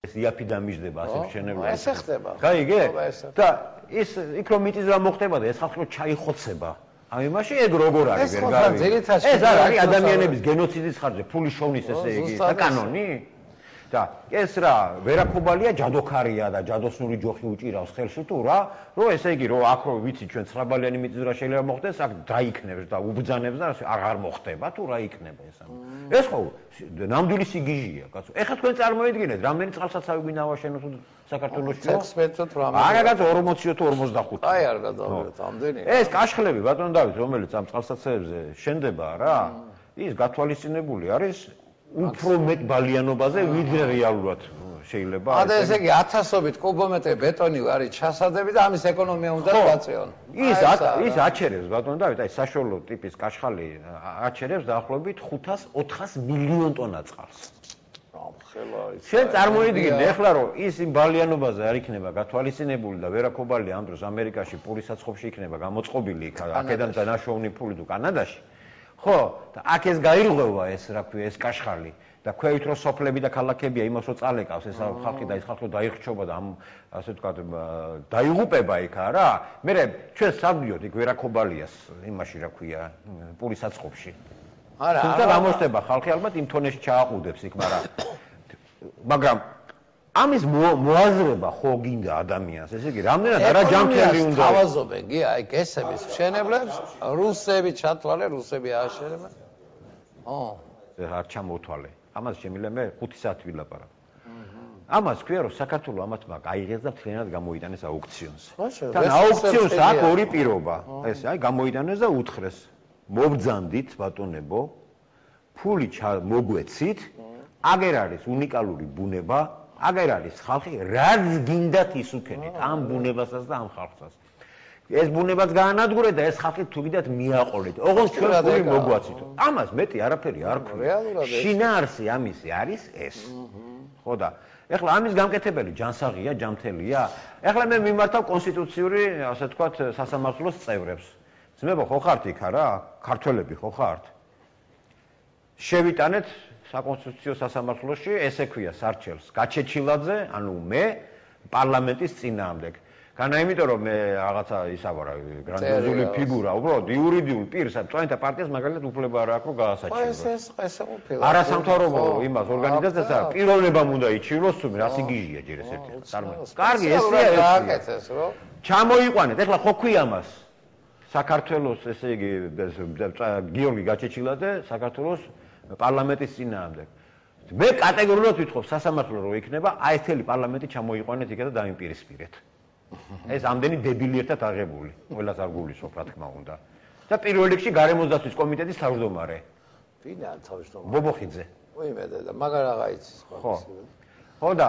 ეს იაფი დამიждდება ასე მშენებლობა. ესე ხდება. გაიგე? და ის იქ რომ მიწის რა მოხდება და ეს ხალხი ჩაიხოცება. აი მაშინ ეგ როგორ არის ვერ გავიგე. ეს არის ადამიანების გენოციდის ხარჯზე, ფულის შოვნის ესე იგი და კანონი? და ეს რა ვერაკობალია ჯადოქარია და ჯადოსნური ჯოხი უჭირავს ხელს თუ რა რომ ესე იგი რომ აქ რო ვიცი ჩვენ ცხრაბალიანი მიწის რა შეიძლება მოხდეს აქ დაიქნებს და უბძანებს და აღარ მოხდება თუ რა იქნება ეს ეს ხო ნამდვილი სიგიჟია კაცო ეხლა თქვენ წარმოიდგინეთ რამდენი წყალსაცავი გვინდა ავაშენოთ საქართველოში 16 მეტრ 18 არა კაცო 40 თუ 45 აი არ გადავიდეთ ამდენი ეს კაშხლები ბატონ დავით რომელიც ამ წყალსაცავებზე შენდება რა ის გათვალისწინებული არის უფრო მეტ ბალიანობაზე ვიდრე რეალურად შეიძლება და ესე იგი 1000-ობით კუბომეტრი ბეტონი არის ჩასადები და ამის ეკონომია უნდა გაწეონ ის აჩერებს ბატონ დავით აი საშუალო ტიპის კაშხალი აჩერებს დაახლოებით 500-400 მილიონ ტონა წყალს შენ წარმოიდგინე ეხლა რომ ის იმ ბალიანობაზე არ იქნება გათვალისწინებული და ვერაკობალი ამ დროს ამერიკაში პურის საცხობში იქნება გამოწყობილი აქედან დანაშაული ფული თუ კანადაში ხო და აქ ეს გაირღვევა ეს რა ქვია ეს კაშხალი და ქვევით რომ სოფლები და ქალაქებია იმას რომ წალეკავს ეს ხალხი და ეს ხალხი დაიხრჩობა და ამ ასე ვთქვათ დაიღუპება იქ არა მე ჩვენ სამდიოთ იქ ვერაკობალიას იმაში რა ქვია პურის საცხობში არა თუმცა გამოჩნდება ხალხი ალბათ იმ თონეში ჩააყუდებს იქ მაგრამ ამის მოაზრება ხო გინდა ადამიანს ესე იგი რამდენად არა ჯანმრთელი უნდა თავაზობენ კი აი გესების მშენებლებს რუსები ჩათვალე რუსები ააშენებენ არ ჩამოთვალე ამას შემიძლია მე 5 საათი ვილაპარაკო ამას ქვია რომ საქართველოს ამათ გაიღეს და მთლიანად გამოიტანეს აუქციონზე თან აუქციონს აქვს ორი პირობა ეს აი გამოიტანეს და უთხრეს მობძანდით ბატონებო ფული მოგვეცით აგერ არის უნიკალური ბუნება აგერ არის ხალხი რაც გინდათ ის უქენით ამ ბუნებასაც და ამ ხალხსაც ეს ბუნებაც გაანადგურეთ და ეს ხალხი თუ გინდათ მიაყოლეთ ოღონდ ჩვენ ფული მოგვაცით ამას მეტი არაფერი არ ქვია შინაარსი ამისი არის ეს ხო და ეხლა ამის გამკეთებელი ჯანსაღია ჯანმრთელია ეხლა მე მიმართავ კონსტიტუციური ასე ვთქვათ სასამართლოს წევრებს ძმებო ხო ხართ იქ არა ქართველები ხო ხართ შევიტანეთ საკონსტიტუციო სასამართლოში ესე ქვია სარჩელს გაჩეჩილაძე ანუ მე პარლამენტის წინააღმდეგ განა იმიტომ რომ მე რაღაცა ისაბარა გრანდიოზული ფიგურა უბრალოდ იურიდიულ პირს წვენთა პარტიას მაგალითად უფლება არ აქვს რომ გაასაჩივროს ესე ყოფილა არასამთავრობო იმას ორგანიზაციას არა პიროვნებამ უნდა იჩივლოს თუ რა სიგიჟია ჯერ ეს ერთი წარმოგიდგენთ კარგი ესეა რომ ჩამოიყვანეთ ეხლა ხო ქვია მას საქართველოს ესე იგი გიორგი გაჩეჩილაძე საქართველოს პარლამენტის წინააღმდეგ. მე კატეგორიულად ვიტყობ სასამართლო რო იქნება, აი ეთელი პარლამენტი ჩამოიყვანეთ იქა და დაიმპირისპირეთ. ეს ამდენი დებილი ერთად აღებული, ყველას არ გულისხმობ რა თქმა უნდა. და პირველ რიგში გარემოს დაცვის კომიტეტის თავმჯდომარე. ვინ არის თავმჯდომარე? ბობოხიძე. უიმედე და მაგარ აღა იცის ხო. ხო და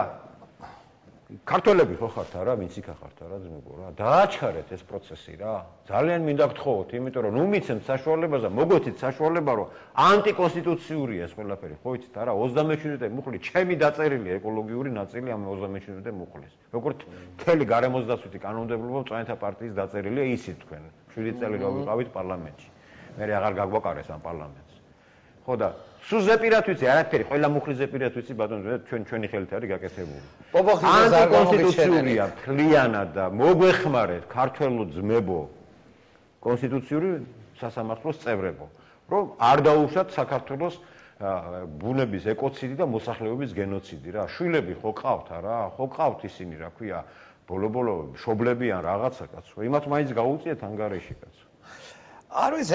ქართველები ხო ხართ არა, ვინც იქ ხართ არა ძმებო რა. დააჩქარეთ ეს პროცესი რა. ძალიან მინდა გთხოვოთ, იმიტომ რომ ნუ მიცემთ საშუალებას და მოგვეცით საშუალება, რომ ანტიკონსტიტუციურია ეს ყველაფერი, ხო იცით არა, 27 წუთი მუხლი, ჩემი დაწერილი ეკოლოგიური ნაწილი ამ 27 წუთი მუხლის. როგორც მთელი გარემოს დაცვითი კანონმდებლობა წვენთა პარტიის დაწერილია ისიც თქვენ. 7 წელი რა ვიყავით პარლამენტში. მე აღარ გაგვაყარეს ამ პარლამენტს. ხო და სულ ზეპირად ვიცი, არაფერი, ყველა მუხლის ზეპირად ვიცი, ბატონო, ჩვენი ხელით არის გაკეთებული. ანტიკონსტიტუციურია, მთლიანად და მოგვეხმარეთ ქართველო ძმებო, კონსტიტუციური სასამართლოს წევრებო, რომ არ დაუშვათ საქართველოს ბუნების ეკოციდი და მოსახლეობის გენოციდი რა. შვილები ხო ყავთ არა? ხო ყავთ ისინი, რა ქვია, ბოლო-ბოლო მშობლები ან რაღაცა კაცო. იმათ მაინც გაუწიეთ ანგარიში კაცო. არ ვიცი,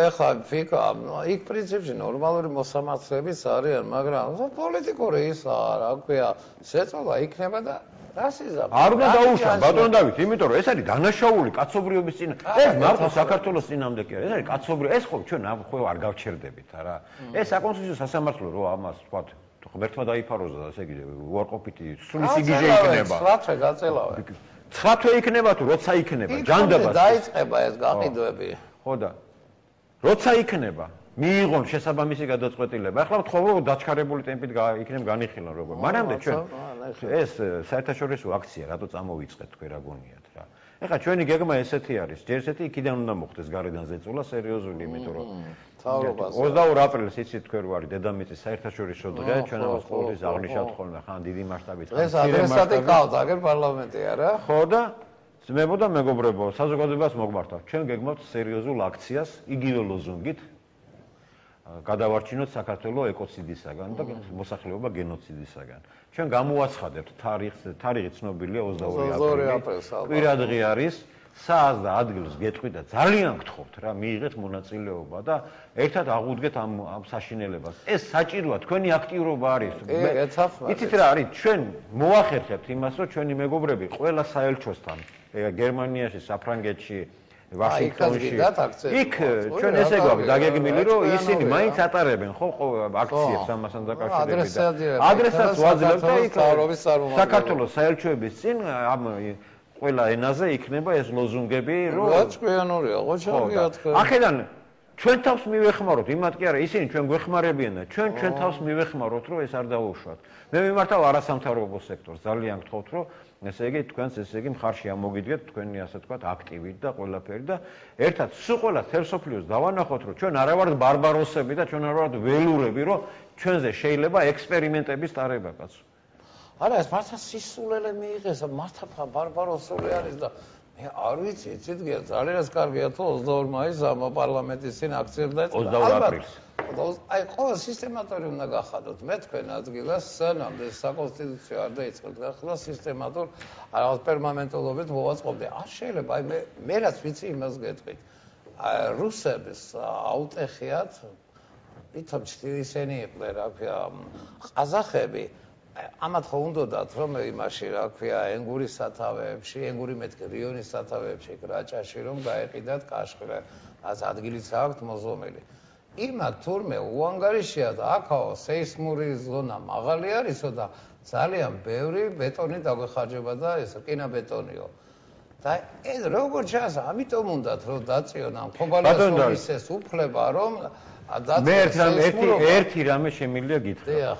ეხლა ფიქრობ, იქ პრინციპში ნორმალური მოსამართლეებიც არიან, მაგრამ პოლიტიკური ისაა, რა ქვია, შეწოლა იქნება და რასიზმი. არ უნდა დაუშვა, ბატონო დავით, იმიტომ რომ ეს არის დანაშაული კაცობრიობის წინა. ეს მართლა საქართველოს წინამდე კი არის, ეს არის კაცობრიობა. ეს ხო ჩვენ ხო არ გავჩერდებით, არა. ეს საკონსტიტუციო სასამართლო რო ამას ვთქვათ, ღმერთმა დაიფაროზა და ესე იგი უარყოფითი სული სიგიჟე იქნება. ცხრათვე გაწელავე. ცხრათვე იქნება თუ როცა იქნება, ჯანდაბას. დაიწყება ეს გაყიდვები. ხო და როცა იქნება მიიღონ შესაბამისი გადაწყვეტილება ახლა ვთხოვ რომ დაჩქარებული ტემპით იქნებ განიხილონ როგორ მანამდე ჩვენ ეს საერთაშორისო აქცია რატო წამოვიწყეთ თქვენ რა გონიათ რა ეხლა ჩვენი გეგმა ესეთი არის. ჯერ ესეთი იქიდან უნდა მოხდეს გარედან ზეწოლა სერიოზული, იმიტომ რომ 22 აპრილს იცით თქვენ რო არის დედამიწის საერთაშორისო დღე, ჩვენ ამას ყოველთვის აღნიშნავთ ხოლმე, ხან დიდი მასშტაბით. ეს ადრესატი ყავთ, აგერ პარლამენტი არა? ხო და ძმებო და მეგობრებო, საზოგადოებას მოგმართავთ. ჩვენ გეგმავთ სერიოზულ აქციას, იგივე ლოზუნგით. გადავარჩინოთ საქართველოს ეკოციდისაგან და მოსახლეობა გენოციდისაგან. ჩვენ გამოვაცხადებთ თარიღი ცნობილია 22 აპრილი. კვირადღე არის, საათს და ადგილს გეტყვით და ძალიან გთხოვთ რა, მიიღეთ მონაწილეობა და ერთად აღუდგეთ ამ საშინელებას. ეს საჭიროა, თქვენი აქტიურობა არის. იცით რა არის, ჩვენ მოახერხებთ იმას, რომ ჩვენი მეგობრები ყველა საელჩოსთან, გერმანიაში, საფრანგეთში ვაშინგტონში იქ ჩვენ ესე გვაქვს დაგეგმილი რომ ისინი მაინც ატარებენ ხო აქციებს ამასთან დაკავშირებით ადრესატს ვაძლევთ და იქ საქართველოს საელჩოების წინ ამ ყველა ენაზე იქნება ეს ლოზუნგები რომ გაჭკვიანურია ხო ჩავიათქე ახედან ჩვენ თავს მივეხმაროთ იმათ კი არა ისინი ჩვენ გვეხმარებიან და ჩვენ თავს მივეხმაროთ რომ ეს არ დაუშვათ მე მიმართავ არასამთავრობო სექტორს ძალიან გთხოვთ რომ ესე იგი თქვენს ესე იგი მხარში ამოგიდგეთ თქვენი ასე თქვა აქტივით და ყველაფერი და ერთად სულ ყველა თელსოფლიოს დავანახოთ რომ ჩვენ არა ვართ ბარბაროსები და ჩვენ არ ვართ ველურები რომ ჩვენზე შეიძლება ექსპერიმენტების ტარება კაცო არა ეს მართლა სისულელე მიიღეს მართლა ბარბაროსული არის და მე არ ვიცი იცით გია ძალიან კარგია თუ 22 მაისს ამ პარლამენტის წინ აქციებს დაეწყო 22 აპრილს აი ყველა სისტემატური უნდა გახადოთ მე თქვენ ადგილას სანამდე საკონსტიტუციო არ დაიწყებთ გახლა სისტემატურ რაღაც პერმანენტულობით მოვაწყობდე არ შეიძლება აი მე რაც ვიცი იმას გეტყვით აი რუსების აუტეხიათ ვითომ ისინი იყვნენ რა ქვია ყაზახები ამათ ხო უნდათ რომ იმაში რა ქვია ენგურის სათავეებში ენგური მეთქე რიონის სათავეებში კრაჭაში რომ გაეყიდათ კაშხლე ას ადგილიც აქვს მოზომელი იმათ თურმე უანგარიშია და აქაო სეისმური ზონა მაღალი არისო და ძალიან ბევრი ბეტონი დაგვეხარჯება და ეს რკინაბეტონიო და ეს როგორ ჩანს ამიტომ უნდათ რომ დაწიონ ამ ხობალასობის ეს უფლება რომ დაწიონ ერთი რამე შემიძლია გითხრა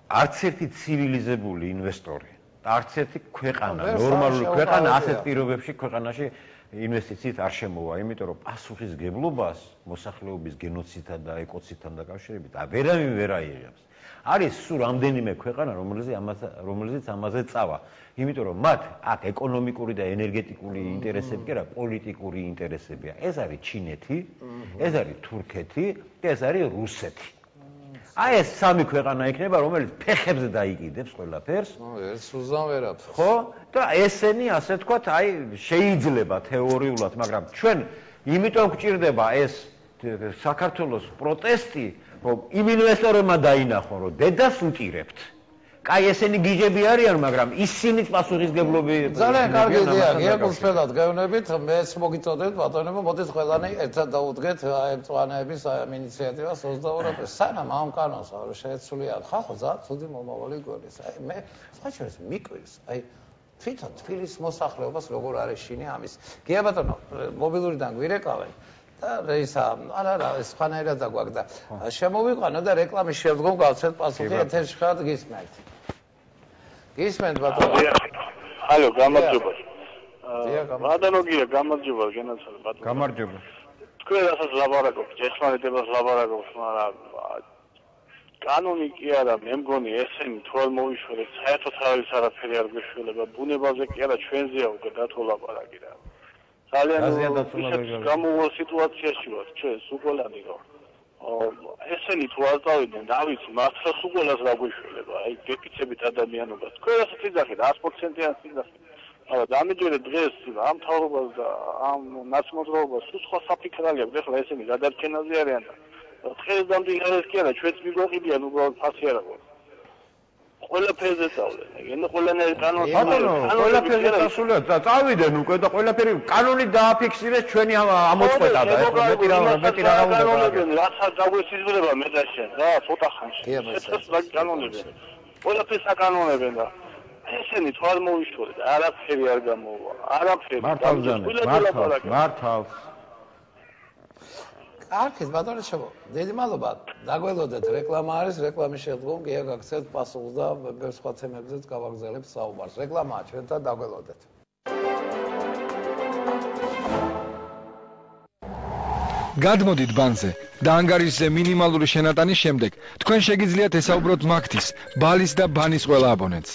არც ერთი ცივილიზებული ინვესტორი და არც ერთი ქვეყანა, ნორმალური ქვეყანა ასეთ პირობებში ქვეყანაში ინვესტიციით არ შემოვა, იმიტომ რომ პასუხისგებლობას მოსახლეობის გენოციდთან და ეკოციდთან დაკავშირებით ვერავინ ვერ აიღებს. არის სულ რამდენიმე ქვეყანა, რომელზეც ამაზე წავა, იმიტომ რომ მათ აქ ეკონომიკური და ენერგეტიკული ინტერესები კი არა, პოლიტიკური ინტერესებია. ეს არის ჩინეთი, ეს არის თურქეთი და ეს არის რუსეთი. აი ეს სამი ქვეყანა იქნება, რომელიც ფეხებზე დაიკიდებს ყველაფერს. ეს სუზან ვერაფერს. ხო? და ესენი ასე თქვათ, აი შეიძლება თეორიულად, მაგრამ ჩვენ იმიტომ გვჭირდება ეს საქართველოს პროტესტი, რომ იმ ინვესტორებმა დაინახონ, რომ დედას უჭირებთ. კაი ესენი გიჟები არიან, მაგრამ ისინიც პასუხისგებლობი ძალიან კარგი იდეა, გიაკურთხებათ გეუბნებით, მეც მოგიწოდეთ ბატონებო, მოდით ყველანი ერთად დაუდგეთ აი მწვანეების აი ამ ინიციატივას 22 აპრილს. სანამ ამ კანონს არ შეეცვლიან ხალხო, ძალიან ცუდი მომავალი გვერდის. აი მე საჩვენს მიკვირს, აი თვითონ თბილისის მოსახლეობას როგორ არის შინი ამის. გია ბატონო, მობილურიდან გვირეკავენ. და ისა არა ეს ხანერად დაგვაქვს და შემოვიყვანო და რეკლამის შემდგომ გავცეთ პასუხი ეთერში ხართ გისმენთ. გისმენთ ბატონო. ალო, გამარჯობა. ბატონოგია, გამარჯობა, გენაცვალე ბატონო. გამარჯობა. თქვენ რასაც ლაბორატორს, ჭეშმარიტებას ლაბორატორს, მაგრამ კანონი კი არა, მე მგონი ესენი თუ არ მოვიშორეთ, საერთოდ არაფერი არ გვეშველება, ბუნებაზე კი არა, ჩვენზეა უკვე დათო ლაპარაკი რა. ძალიან გამოვა სიტუაციაში ვართ ჩვენ სულყოლანი რომ ესენი თუ არ წავიდნენ და ვიცი მართლა სულყოლას რა გვეშველება აი გეკიცებით ადამიანობას თქვენ რასაც იძახით 100%-იან სიძახით მაგრამ დამეჯერე დღეს ამ თავრობას და ამ ნაცნობრობას სულ სხვა საფიქრალი აქვს ეხლა ესენი გადარჩენაზე არიან და დღეს დამდინარეს კი არა ჩვენც მიგვაყიდიან უბრალოდ ფასი არ აქვს ყველაფერზე წავლენ. ეგ ყველანაირ კანონს ყველაფერზე დასრულეთ და წავიდნენ უკვე და ყველაფერი კანონი დააფიქსირეს ჩვენი ამოწყვეტა და ეხლა მეტი რა უნდა კანონები რაც არ დაგვესიზღვრება მე და შენ რა ცოტა ხანში. ეს კანონები. ყველაფერს აკანონებენ და ესენი თუ არ მოვიშორეთ, არაფერი არ გამოვა. არაფერი. მართავს. არქეს ბატონო შემო. დიდი მადლობა. დაგველოდეთ რეკლამა არის, რეკლამის შემდგომ კი გაგცეთ პასუხს და ბევრ სხვა თემებზეც გავაგზავნებთ საუბარს. რეკლამაა ჩვენთან დაგველოდეთ. გადმოდით ბანზე და ანგარიშზე მინიმალური შენატანის შემდეგ თქვენ შეგიძლიათ ესაუბროთ მაგთის, ბალის და ბანის ყველა აბონენტს.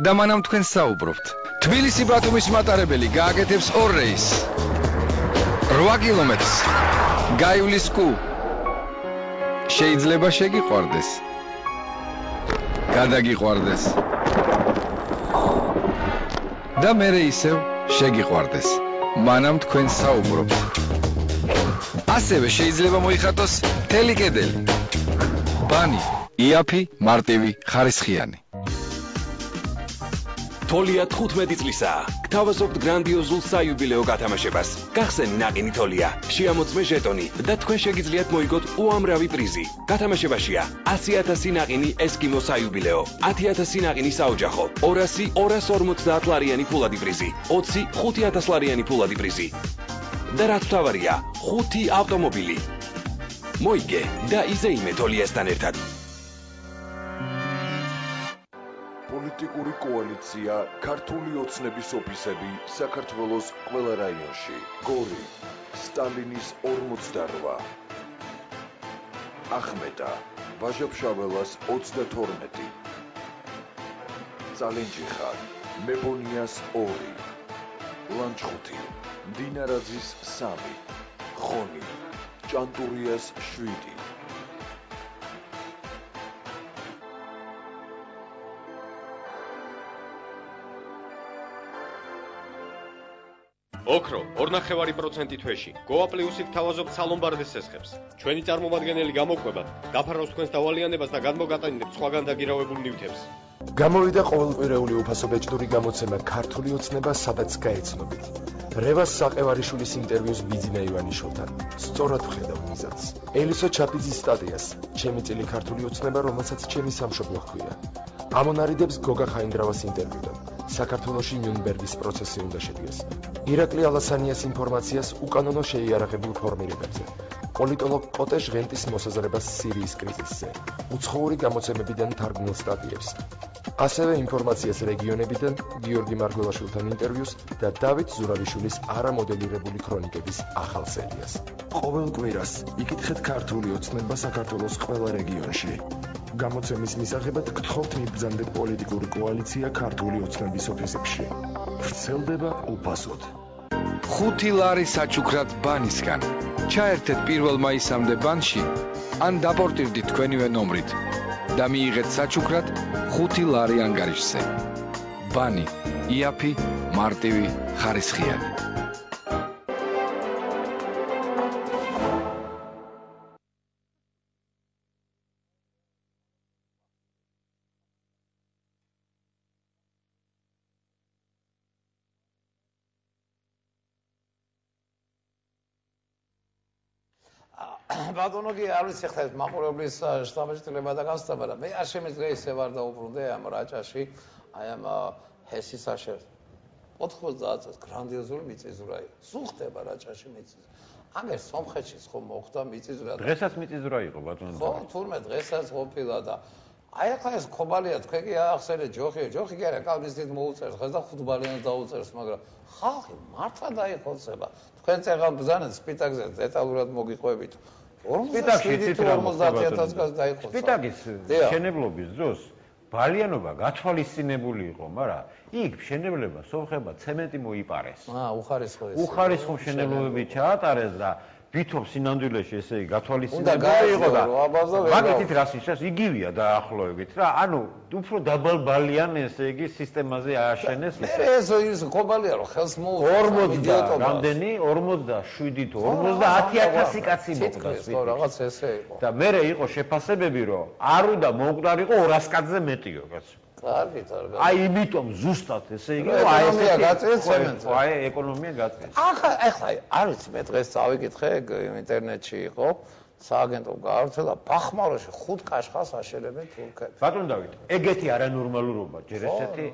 და მანამ თქვენ საუბრობთ. თბილისი ბათუმის მატარებელი გააკეთებს 2 რეისს. 8 კილომეტრს. გაივლის კუ. შეიძლება შეგიყვარდეს. გადაგიყვარდეს. და მერე ისევ შეგიყვარდეს. მანამ თქვენ საუბრობთ. ასევე შეიძლება მოიხატოს მთელი კედელი. ბანი, იაფი, მარტივი, ხარისხიანი. თოლია 15 წლისაა. გთავაზობთ გრანდიოზულ საიუბილეო გათამაშებას. გახსენი ნაყინი თოლია, შეამოწმე ჟეტონი და თქვენ შეგიძლიათ მოიგოთ უამრავი პრიზი. გათამაშებაშია 100,000 ნაყინი ესკიმო საიუბილეო, 10,000 ნაყინი საოჯახო, 200 250 ლარიანი ფულადი პრიზი, 20 5,000 ლარიანი ფულადი პრიზი. და რაც თავარია, 5 ავტომობილი. მოიგე და იზეიმე თოლიასთან ერთად. პოლიტიკური კოალიცია ქართული ოცნების ოფისები საქართველოს ყველა რაიონში. გორი, სტალინის 48. ახმეტა, ვაჟა-ფშაველას 32. წალენჯიხა, მებონიას 2. ლანჩხუთი, დინარაძის 3. ხონი, ჭანტურიას 7. ოქრო 2.5% თვეში. გოა პლუსით თავაზობთ სალომბარდის სესხებს. ჩვენი წარმომადგენელი გამოკვება დაფარავს თქვენს დავალიანებას და გადმოგატანებთ სხვაგან დაგირავებულ ნივთებს. გამოვიდა ყოველკვირეული უფასო ბეჭდური გამოცემა ქართული ოცნება სადაც გაეცნობით. რევას საყევარიშვილის ინტერვიუს ბიძინა ივანიშვილთან. სწორად ვხედავ მიზანს. ელისო ჩაპიძის სტატიას. ჩემი წილი ქართული ოცნება, რომელსაც ჩემი სამშობლო ჰქვია. ამონარიდებს გოგა ხაინდრავას ინტერვიუდან. საქართველოში ნიუნბერგის პროცესი უნდა შედგეს. ირაკლი ალასანიას ინფორმაციას უკანონო შეიარაღებულ ფორმირებებზე. პოლიტოლოგ კოტე ჟღენტის მოსაზრებას სირიის კრიზისზე. უცხოური გამოცემებიდან თარგმნილ სტატიებს. ასევე ინფორმაციას რეგიონებიდან გიორგი მარგველაშვილთან ინტერვიუს და დავით ზურაბიშვილის არამოდელირებული ქრონიკების ახალ სერიას. ყოველ კვირას იკითხეთ ქართული ოცნება საქართველოს ყველა რეგიონში. გამოცემის მისაღებად გთხოვთ მიბრძანდეთ პოლიტიკური კოალიცია ქართული ოცნების ოფისებში. ვრცელდება უფასოდ. 5 ლარი საჩუქრად ბანისგან. ჩაერთეთ 1 მაისამდე ბანში, ან დაპორტირდით თქვენივე ნომრით და მიიღეთ საჩუქრად 5 ლარი ანგარიშზე. ბანი, იაფი, მარტივი, ხარისხიანი. ბატონო კი არ ვიცი ხა ეს მაყურებლის შტაბეჭდილება და გასწრება და მე არ შემიძლია ისე ვარ დაუბრუნდე ამ რაჭაში აი ამ ჰესის აშერ 90 წელს გრანდიოზული მიწისძვრა იყო სულ ხდება რაჭაში მიწისძვრა ამერ სომხეთშიც ხო მოხდა მიწისძვრა დღესაც მიწისძვრა იყო ბატონო ხო თურმე დღესაც ყოფილა და აი ახლა ეს ხობალია თქვენ კი ახსენეთ ჯოხი კი არა კალბის დიდ მოუწერს ხეს და ხუთბალიანს დაუწერს მაგრამ ხალხი მართლა დაიხოცება თქვენ წეღან ბზანეთ სპიტაკზე დეტალურად მოგიყვებით 50,000 კაცს დაიხოცა. სპიტაკის მშენებლობის დროს ბალიანობა გათვალისწინებული იყო, მაგრამ იქ მშენებლება სომხებმა ცემენტი მოიპარეს. უხარისხო მშენებლობები ჩაატარეს და ვითომ სინამდვილეში ესე იგი გათვალისწინებული იყო და მაგით რას ნიშნავს? იგივეა დაახლოებით რა. ანუ უფრო დაბალბალიან ესე იგი სისტემაზე ააშენეს ისე. ეს ხობალია რომ ხელს მოუწოდა 40 რამდენი 47 თუ 50,000 კაცი მოკვდა სპიტაკში. ხო რაღაც ესე იყო. და მერე იყო შეფასებები რომ არ უნდა მოუკვდარიყო 200 კაცზე მეტიო კაცო. კარგით. აი იმიტომ ზუსტად ესე იგი აი ესეთი გაწეს ცემენტს. აი ეკონომია გაწეს. ახლა არ ვიცი მე დღეს წავიკითხე ინტერნეტში იყო სააგენტო გაართელა ბახმაროში 5 კაშხალს აშენებენ თურქები. ბატონო დავით, ეგეთი არანორმალურობა ჯერ ესეთი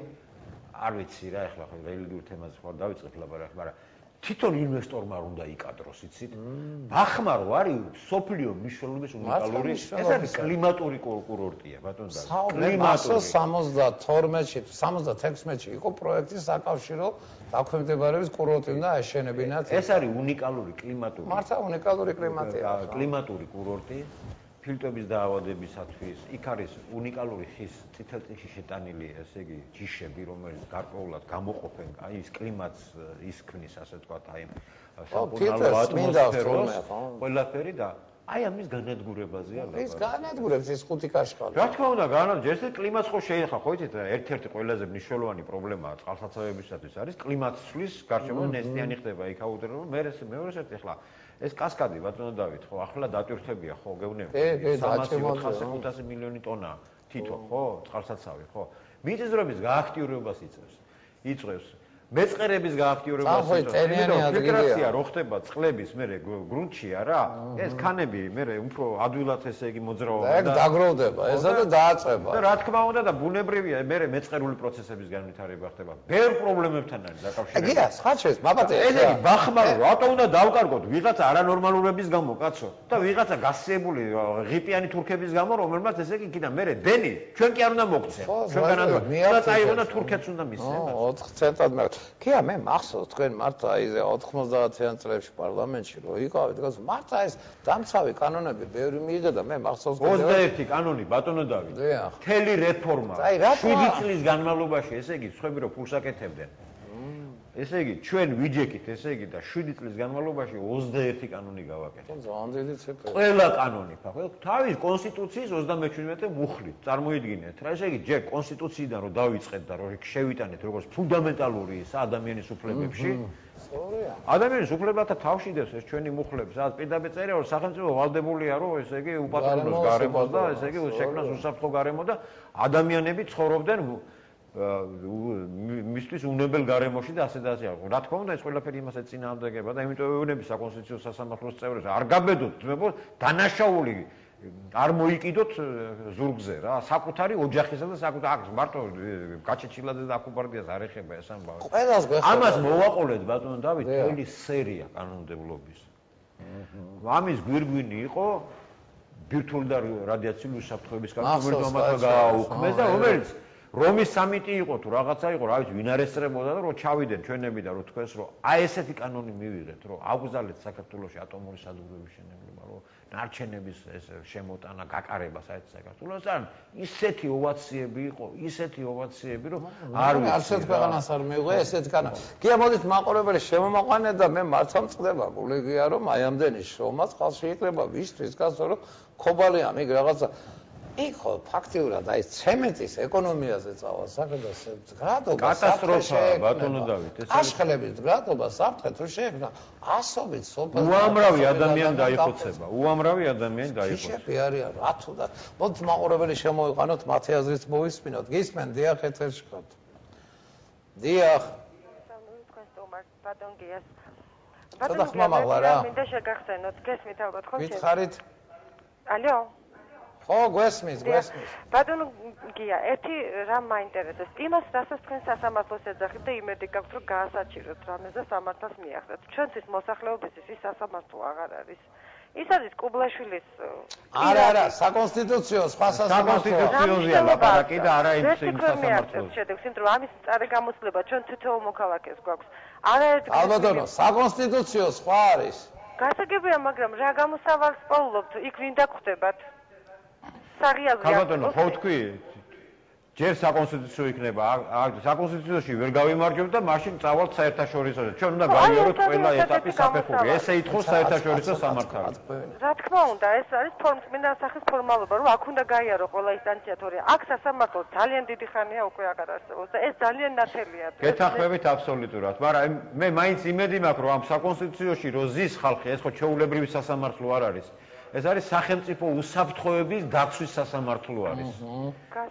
არ ვიცი რა ახლა ხო რელიგიურ თემაზე ხო დავიწყეთ ლაპარაკი, მაგრამ თვითონ ინვესტორმა არ უნდა იკადროს, იცით? ბახმარო არის სოფლიო მნიშვნელობის უნიკალური, ეს არის კლიმატური კურორტია, ბატონო დავით. კლიმატური 72-ში, 76-ში იყო პროექტი საკავშირო დაქვემდებარების კურორტი უნდა აშენებინათ. ეს არის უნიკალური კლიმატური. მართლა უნიკალური კლიმატია. კლიმატური კურორტი ფილტვების დაავადებისათვის. იქ არის უნიკალური ხის წითელწინში შეტანილი, ესე იგი, ჯიშები, რომელიც გარკვეულად გამოყოფენ აი ის კლიმატს ისქნის, ასე ვთქვათ, აი ფილტრს ატმოსფეროს, ყველაფერი და აი ამის განადგურებაზეა ლაპარაკი. ის განადგურებს ის ხუთი კაშხალი. რა თქმა უნდა, განადგურებს. ეს კლიმატს ხო შეეხა, ხო იცით, ერთ-ერთი ყველაზე მნიშვნელოვანი პრობლემაა წყალსაცავებისათვის არის კლიმატს ცვლის გარშემო ნესტიანი ხდება იქ აუდრება. მეორე ერთი ახლა ეს კასკადი ბატონო დავით, ხო, ახლა დატვირთებია, ხო, გეუბნები. 300-400 მილიონი ტონა თითო, ხო, წყალსაცავი, ხო. მიწისძვრების გააქტიურებას იწვევს. მეწყერების გააქტიურებას იწვევს. ფილტრაცია რო ხდება წყლების მერე გრუნტში არა, ეს ქანები მერე უფრო ადვილად ესე იგი მოძრაობენ და ეგ დაგროვდება, ესა და დააწება. და რა თქმა უნდა და ბუნებრივია, მერე მეწყერული პროცესების განვითარება ხდება. ბევრ პრობლემებთან არის დაკავშირებული. ეგია, ხაჩეს, მაბატე. ეს იგი ბახმარო, რატომ უნდა დავკარგოთ ვიღაცა არანორმალურების გამო, კაცო? და ვიღაცა გასწებული ღიპიანი თურქების გამო, რომელმაც ესე იგი კიდე მერე დენი, ჩვენ კი არ უნდა მოგვცენ. ჩვენგანაც უნდა წაიღო და თურქეთს უნდა მისცენ. 4 ცენტად მე კია მე მახსოვს თქვენ მართლა იზე 90-იან წლებში პარლამენტში რო იყავით დგას მართლა ეს დამცავი კანონები ბევრი მიიღე და მე მახსოვს 21 კანონი ბატონო დავით მთელი რეფორმა 7 წლის განმავლობაში ესე იგი სხვები რო ფულს აკეთებდნენ ესე იგი ჩვენ ვიჯექით ესე იგი და 7 წლის განმავლობაში 21 კანონი გავაკეთეთ ძალიან დიდი ციფრი ყველა კანონი ხო თავის კონსტიტუციის 37 მუხლით წარმოიდგინეთ რა ესე იგი ჯერ კონსტიტუციიდან რო დავიწყეთ და რო შევიტანეთ როგორც ფუნდამენტალური ის ადამიანის უფლებებში ადამიანის უფლებათა თავში დევს ეს ჩვენი მუხლები სადაც პირდაპირ წერია რომ სახელმწიფო ვალდებულია რომ ესე იგი უპატრონოს გარემოს და ესე იგი შექმნას უსაფრთხო გარემო და ადამიანები ცხოვრობდნენ მისთვის უნებელ გარემოში და ასე და ასე. რა თქმა უნდა ეს ყველაფერი იმასაც წინააღმდეგება და იმიტომ ეუბნები საკონსტიტუციო სასამართლოს წევრებს არ გაბედოთ ძმებო დანაშაული არ მოიკიდოთ ზურგზე რა საკუთარი ოჯახისა და საკუთარი მარტო გაჩეჩილაძე და აკუბარდიას არ ეხება ეს ამბავი. ყველას გვეხება. ამას მოვაყოლეთ ბატონო დავით მთელი სერია კანონმდებლობის. ამის გვირგვინი იყო ბირთვული და რადიაციული უსაფრთხოების კანონი რომელიც ამას გააუქმეს და რომელიც რომის სამიტი იყო თუ რაღაცა იყო, რა ვიცი, ვინ არესწრებოდა და რომ ჩავიდენ ჩვენები და რომ თქვენს რომ აი ესეთი კანონი მივიღეთ, რომ აგვზალეთ საქართველოში ატომური სადგურების შენებლება, რომ ნარჩენების ეს შემოტანა, გაკარება საერთოდ საქართველოს ან ისეთი ოვაციები იყო, ისეთი ოვაციები, რომ არ ვიცი. არცერთ ქვეყანას არ მიიღო ესეთი კანონი. კი ამოდით მაყურებელი შემომაყვანეთ და მე მართლა მწყდება გულიგია რომ აი ამდენი შრომა წყალში იქნება ვისთვის კაცო რომ ქობალიანი რაღაცა იქო ფაქტიურად აი ცემენტის ეკონომიაზე წავა საქმე გრადობა კატასტროფაა ბატონო დავით ეს აშხლების გრადობა საფრთხე თუ შეეხნა ასობით სოფელს უამრავი ადამიანი დაიხოცება უამრავი ადამიანი დაიხოცება შეფი არიან რა თუ და მოდი მაყურებელი შემოიყვანოთ მათი აზრით მოვისმინოთ გისმენ დიახ ეთერში ხართ დიახ ბატონ გიას ბატონო მინდა შეგახსენოთ გესმით ალბათ ხო ვითხარით ალო ხო გვესმის ბატონო გია ერთი რამ მაინტერესებს იმას რასაც თქვენ სასამართლოს ეძახით და იმედი გაქვთ რომ გაასაჩიროთ რამეს და სამართალს მიახდეთ ჩვენთვის მოსახლეობისთვის ის სასამართლო აღარ არის ის არის კუბლაშვილის არა საკონსტიტუციო სხვა საკონსტიტუციოზია ლაპარაკი და არა იმ სასამართლოს შედეგს იმიტომ რომ ამის წარე გამოსვლება ჩვენ თითოეულ მოქალაქეს გვაქვს არაერთი ალბათო საკონსტიტუციო სხვა არის გასაგებია მაგრამ რა გამოსავალს პოულობთ იქ ვინ დაგხვდებათ საბატონო ხო თქვი ჯერ საკონსტიტუციო იქნება საკონსტიტუციაში ვერ გავიმარჯვებთ და მაშინ წავალთ საერთაშორისოზე ჩვენ უნდა გაიაროთ ყველა ეტაპი საფეხური ესე ითხოვს საერთაშორისო სამართალი რა თქმა უნდა ეს არის წმინდა სახის ფორმალობა რომ აქ უნდა გაიარო ყველა ინსტანცია თორე აქ სასამართლო ძალიან დიდი ხანია უკვე აღარ არსებობს და ეს ძალიან ნათელია გეთანხმებით აბსოლუტურად მაგრამ მე მაინც იმედი მაქვს რომ ამ საკონსტიტუციაში რო ზის ხალხი ეს ხო ჩვეულებრივი სასამართლო არ არის ეს არის სახელმწიფო უსაფრთხოების დაცვის სასამართლო არის.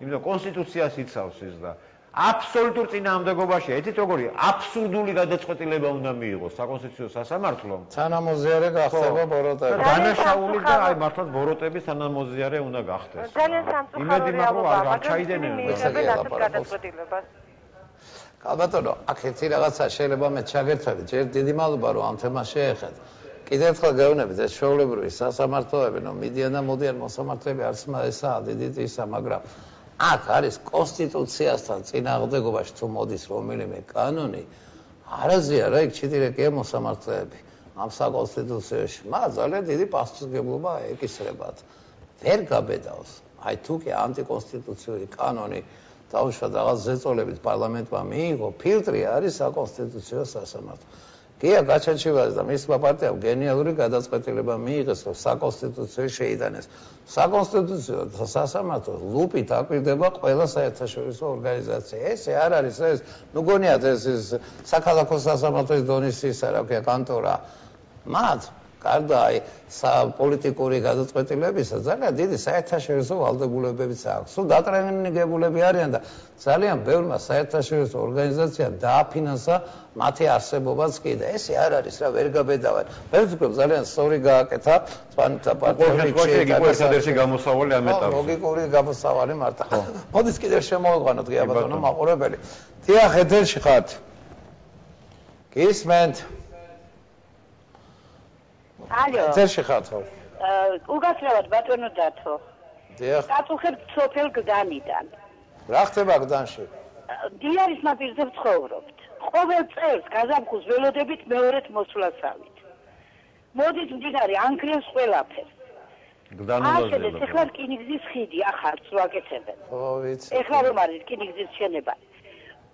იმიტომ კონსტიტუციას იცავს ის და აბსოლუტურ წინააღმდეგობაში ეთით როგორი აბსურდული გადაწყვეტილება უნდა მიიღოს საკონსტიტუციო სასამართლომ. თანამოზიარე გახდება ბოროტები. დანაშაული და აი მართლაც ბოროტების თანამოზიარე უნდა გახდეს. ძალიან სამწუხარო რეალობაა, მაგრამ მიიღებენ ასეთ გადაწყვეტილებას. ალბათო, აქეთი რაღაცა შეიძლება მე ჩაგერთვები, ჯერ დიდი მადლობა რომ ამ თემას შეეხეთ. კიდევ ერთხელ გეუბნებით ეს ჩვეულებრივი სასამართლოები რომ მიდიან და მოდიან მოსამართლეები არც ესაა დიდი ისა მაგრამ აქ არის კონსტიტუციასთან წინააღმდეგობაში თუ მოდის რომელიმე კანონი არაზია რა იქ ჩიტირეკია მოსამართლეები ამ საკონსტიტუციაში. მას ძალიან დიდი პასუხისმგებლობა ეკისრებათ. ვერ გაბედავს. აი თუ კი ანტიკონსტიტუციური კანონი დაუშვათ რაღაც ზეწოლებით პარლამენტმა მიიღო, ფილტრი არის საკონსტიტუციო სასამართლო. გია გაჩაჩივაძე და მისმა პარტიამ გენიალური გადაწყვეტილება მიიღეს, რომ საკონსტიტუციო შეიტანეს. საკონსტიტუციო სასამართლო ლუპით აკვირდება ყველა საერთაშორისო ორგანიზაცია. ესე არ არის ეს, ნუ გონიათ ეს საქალაქო სასამართლოს დონის ისა რა ქვია კანტორა. მათ გარდა აი პოლიტიკური გადაწყვეტილებისა ძალიან დიდი საერთაშორისო ვალდებულებებიც აქვს. სულ დატრენინგებულები არიან და ძალიან ბევრმა საერთაშორისო ორგანიზაციამ დააფინანსა მათი არსებობაც კი და ესე არ არის რა ვერ გაბედავენ. მე ვფიქრობ ძალიან სწორი გააკეთა სპანთა პარტიებში გამოსავალი ამ ეტაპზე. ლოგიკური გამოსავალი მარტო. მოდის კიდევ შემოვიყვანოთ გია ბატონო მაყურებელი. დიახ ეთერში ხართ. გისმენთ. ალო. ეთერში ხართ ხო? უგასრევად ბატონო დათო. დიახ. დაწუხებთ სოფელ გდანიდან. რა ხდება გდანში? დიარის ნაპირზე ვცხოვრობთ. ყოველ წელს გაზაფხულს ველოდებით მეორეთ მოსვლასავით. მოდით მდინარე ანგრევს ყველაფერს. გდანულაზე. ეხლა რკინიგზის ხიდი ახალს ვაკეთებენ. ხო ვიცი. ეხლა რომ არის რკინიგზის შენება.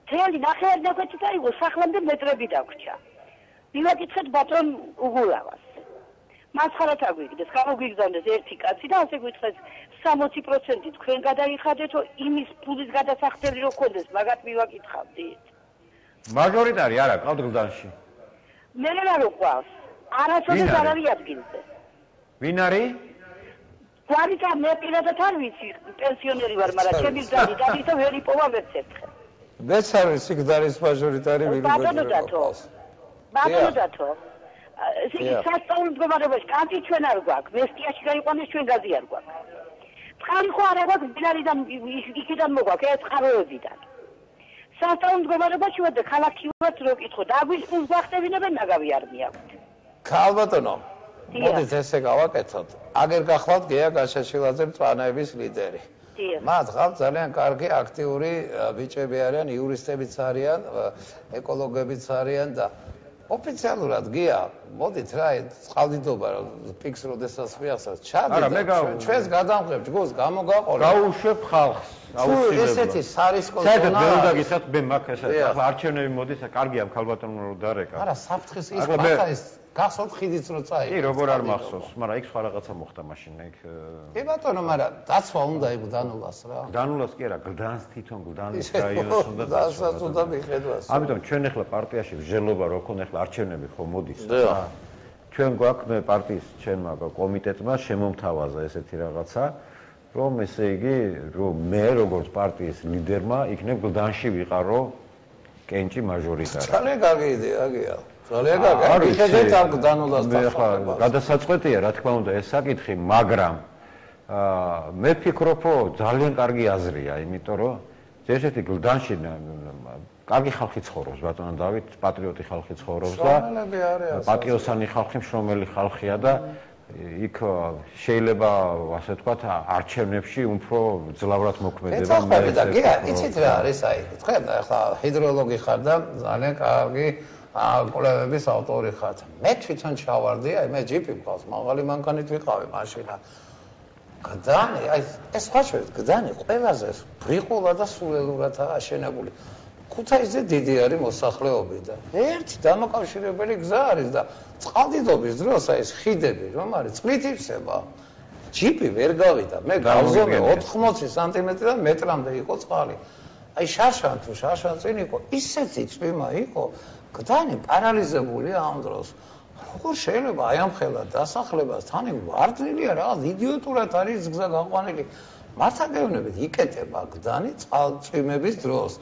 მთელი ნახევარდაკვეთი დაიღო სახლამდე მეტრები დაგვრჩა. მივაკითხეთ ბატონ უგულავას. მასხარად აგვიგდეს, გამოგვიგზავნეს ერთი კაცი და ასე გვითხრეს 60% თქვენ გადაიხადეთო იმის ფულის გადასახდელი რო გქონდეს, მაგათ მივაკითხავდით. მაჟორიტარი არა ყავთ გლდანში. მე რა გვყავს? არასოდეს არ არის ადგილზე. ვინ არის? გვარითა მე პირადად არ ვიცი, პენსიონერი ვარ, მაგრამ ჩემი ძალი და ვერ იპოვა ვერც ერთხელ. მეც არ ვიცი გდანის მაჟორიტარი ვინ იყო. ბატონო დათო. სასწაულ მდგომარეობაში კანტი ჩვენ არ გვაქვს, მესტიაში გაიყვანეს ჩვენ გაზი არ გვაქვს. წყალი ხო არ აქვს მდინარიდან იქიდან მოგვაქვს, ეს წყაროებიდან. სასწაულ მდგომარეობაში ვარ და ქალაქში ვარ რო კითხო, დაგვის ფულს ვახტევინებენ ნაგავი არ მიაქვთ. ქალბატონო, მოდით ესე გავაკეთოთ. აგერ გახლავთ გია გაჩაჩილაძე მწვანეების ლიდერი. მათ ხალხ ძალიან კარგი აქტიური ბიჭები არიან, იურისტებიც არიან, ეკოლოგებიც არიან და ოფიციალურად გია, მოდით რა, წყალდიდობა პიქს როდესაც მიახსოვს, ჩადით. ჩვენს გადამღებ ჯგუფს გამოგაყოლეთ. გაუშვებ ხალხს. აუცილებლად. ესეთი სარისკო ზონა. საერთოდ მე უნდა გითხრათ, მე მაგ ესა ახლა არჩევნები მოდის, კარგია ქალბატონო რომ დარეკა. არა, საფრთხის ის ბაქაის გახსოვთ ხიდიც რო წაიღო. კი, როგორ არ მახსოვს, მაგრამ იქ სხვა რაღაცა მოხდა მაშინ, იქ. კი ბატონო, მაგრამ დაცვა უნდა იყო დანულას რა. დანულას კი არა, გდანს თვითონ გდანის რაიონს უნდა დაცვა უნდა მიხედვას. ამიტომ ჩვენ ახლა პარტიაში ვჟელობა რო ქონა, ახლა არჩევნები ხო მოდის. ჩვენ გვაქვს მე პარტიის ჩემმა კომიტეტმა შემომთავაზა ესეთი რაღაცა, რომ ესე იგი, რომ მე როგორც პარტიის ლიდერმა იქნებ გდანში ვიყარო კენჭი მაჟორიტარი. ძალიან კარგი იდეა გია. ძალიან კარგი. მიხედეთ ამ გდანულას ახლა გადასაწყვეტია, რა თქმა უნდა, ეს საკითხი, მაგრამ მე ვფიქრობ, რომ ძალიან კარგი აზრია, იმიტომ რომ ესეთი გლდანში კარგი ხალხი ცხოვრობს, ბატონო დავით, პატრიოტი ხალხი ცხოვრობს და პატიოსანი ხალხი, მშრომელი ხალხია და იქ შეიძლება ასე ვთქვათ, არჩევნებში უფრო ძლავრად მოქმედება. იცით რა არის აი, თქვენ ახლა ჰიდროლოგი ხარ და ძალიან კარგი კვლევების ავტორი ხართ. მე თვითონ ჩავარდი, აი მე ჯიპი მყავს, მაღალი მანქანით ვიყავი მაშინა. გდანი, აი ეს ხაჩვენს გდანი ყველაზე ბრიყულა და სულელურადაა აშენებული. ქუთაისზე დიდი არის მოსახლეობიდან. ერთი დამაკავშირებელი გზა არის და წყალდიდობის დროს აი ეს ხიდები რომ არის წყლით იფსება. ჯიპი ვერ გავიდა. მე გავზომე 80 სანტიმეტრიდან მეტრამდე იყო წყალი. აი შარშან თუ შარშან წინ იყო ისეთი წვიმა იყო, გდანი პარალიზებულია ამ დროს. როგორ შეიძლება აი ამ ხელა დასახლებას თან ვარდნილია რაღაც იდიოტურად არის გზა გაყვანილი. მართა გეუბნებით იკეტება გდანი წყალწვიმების დროს.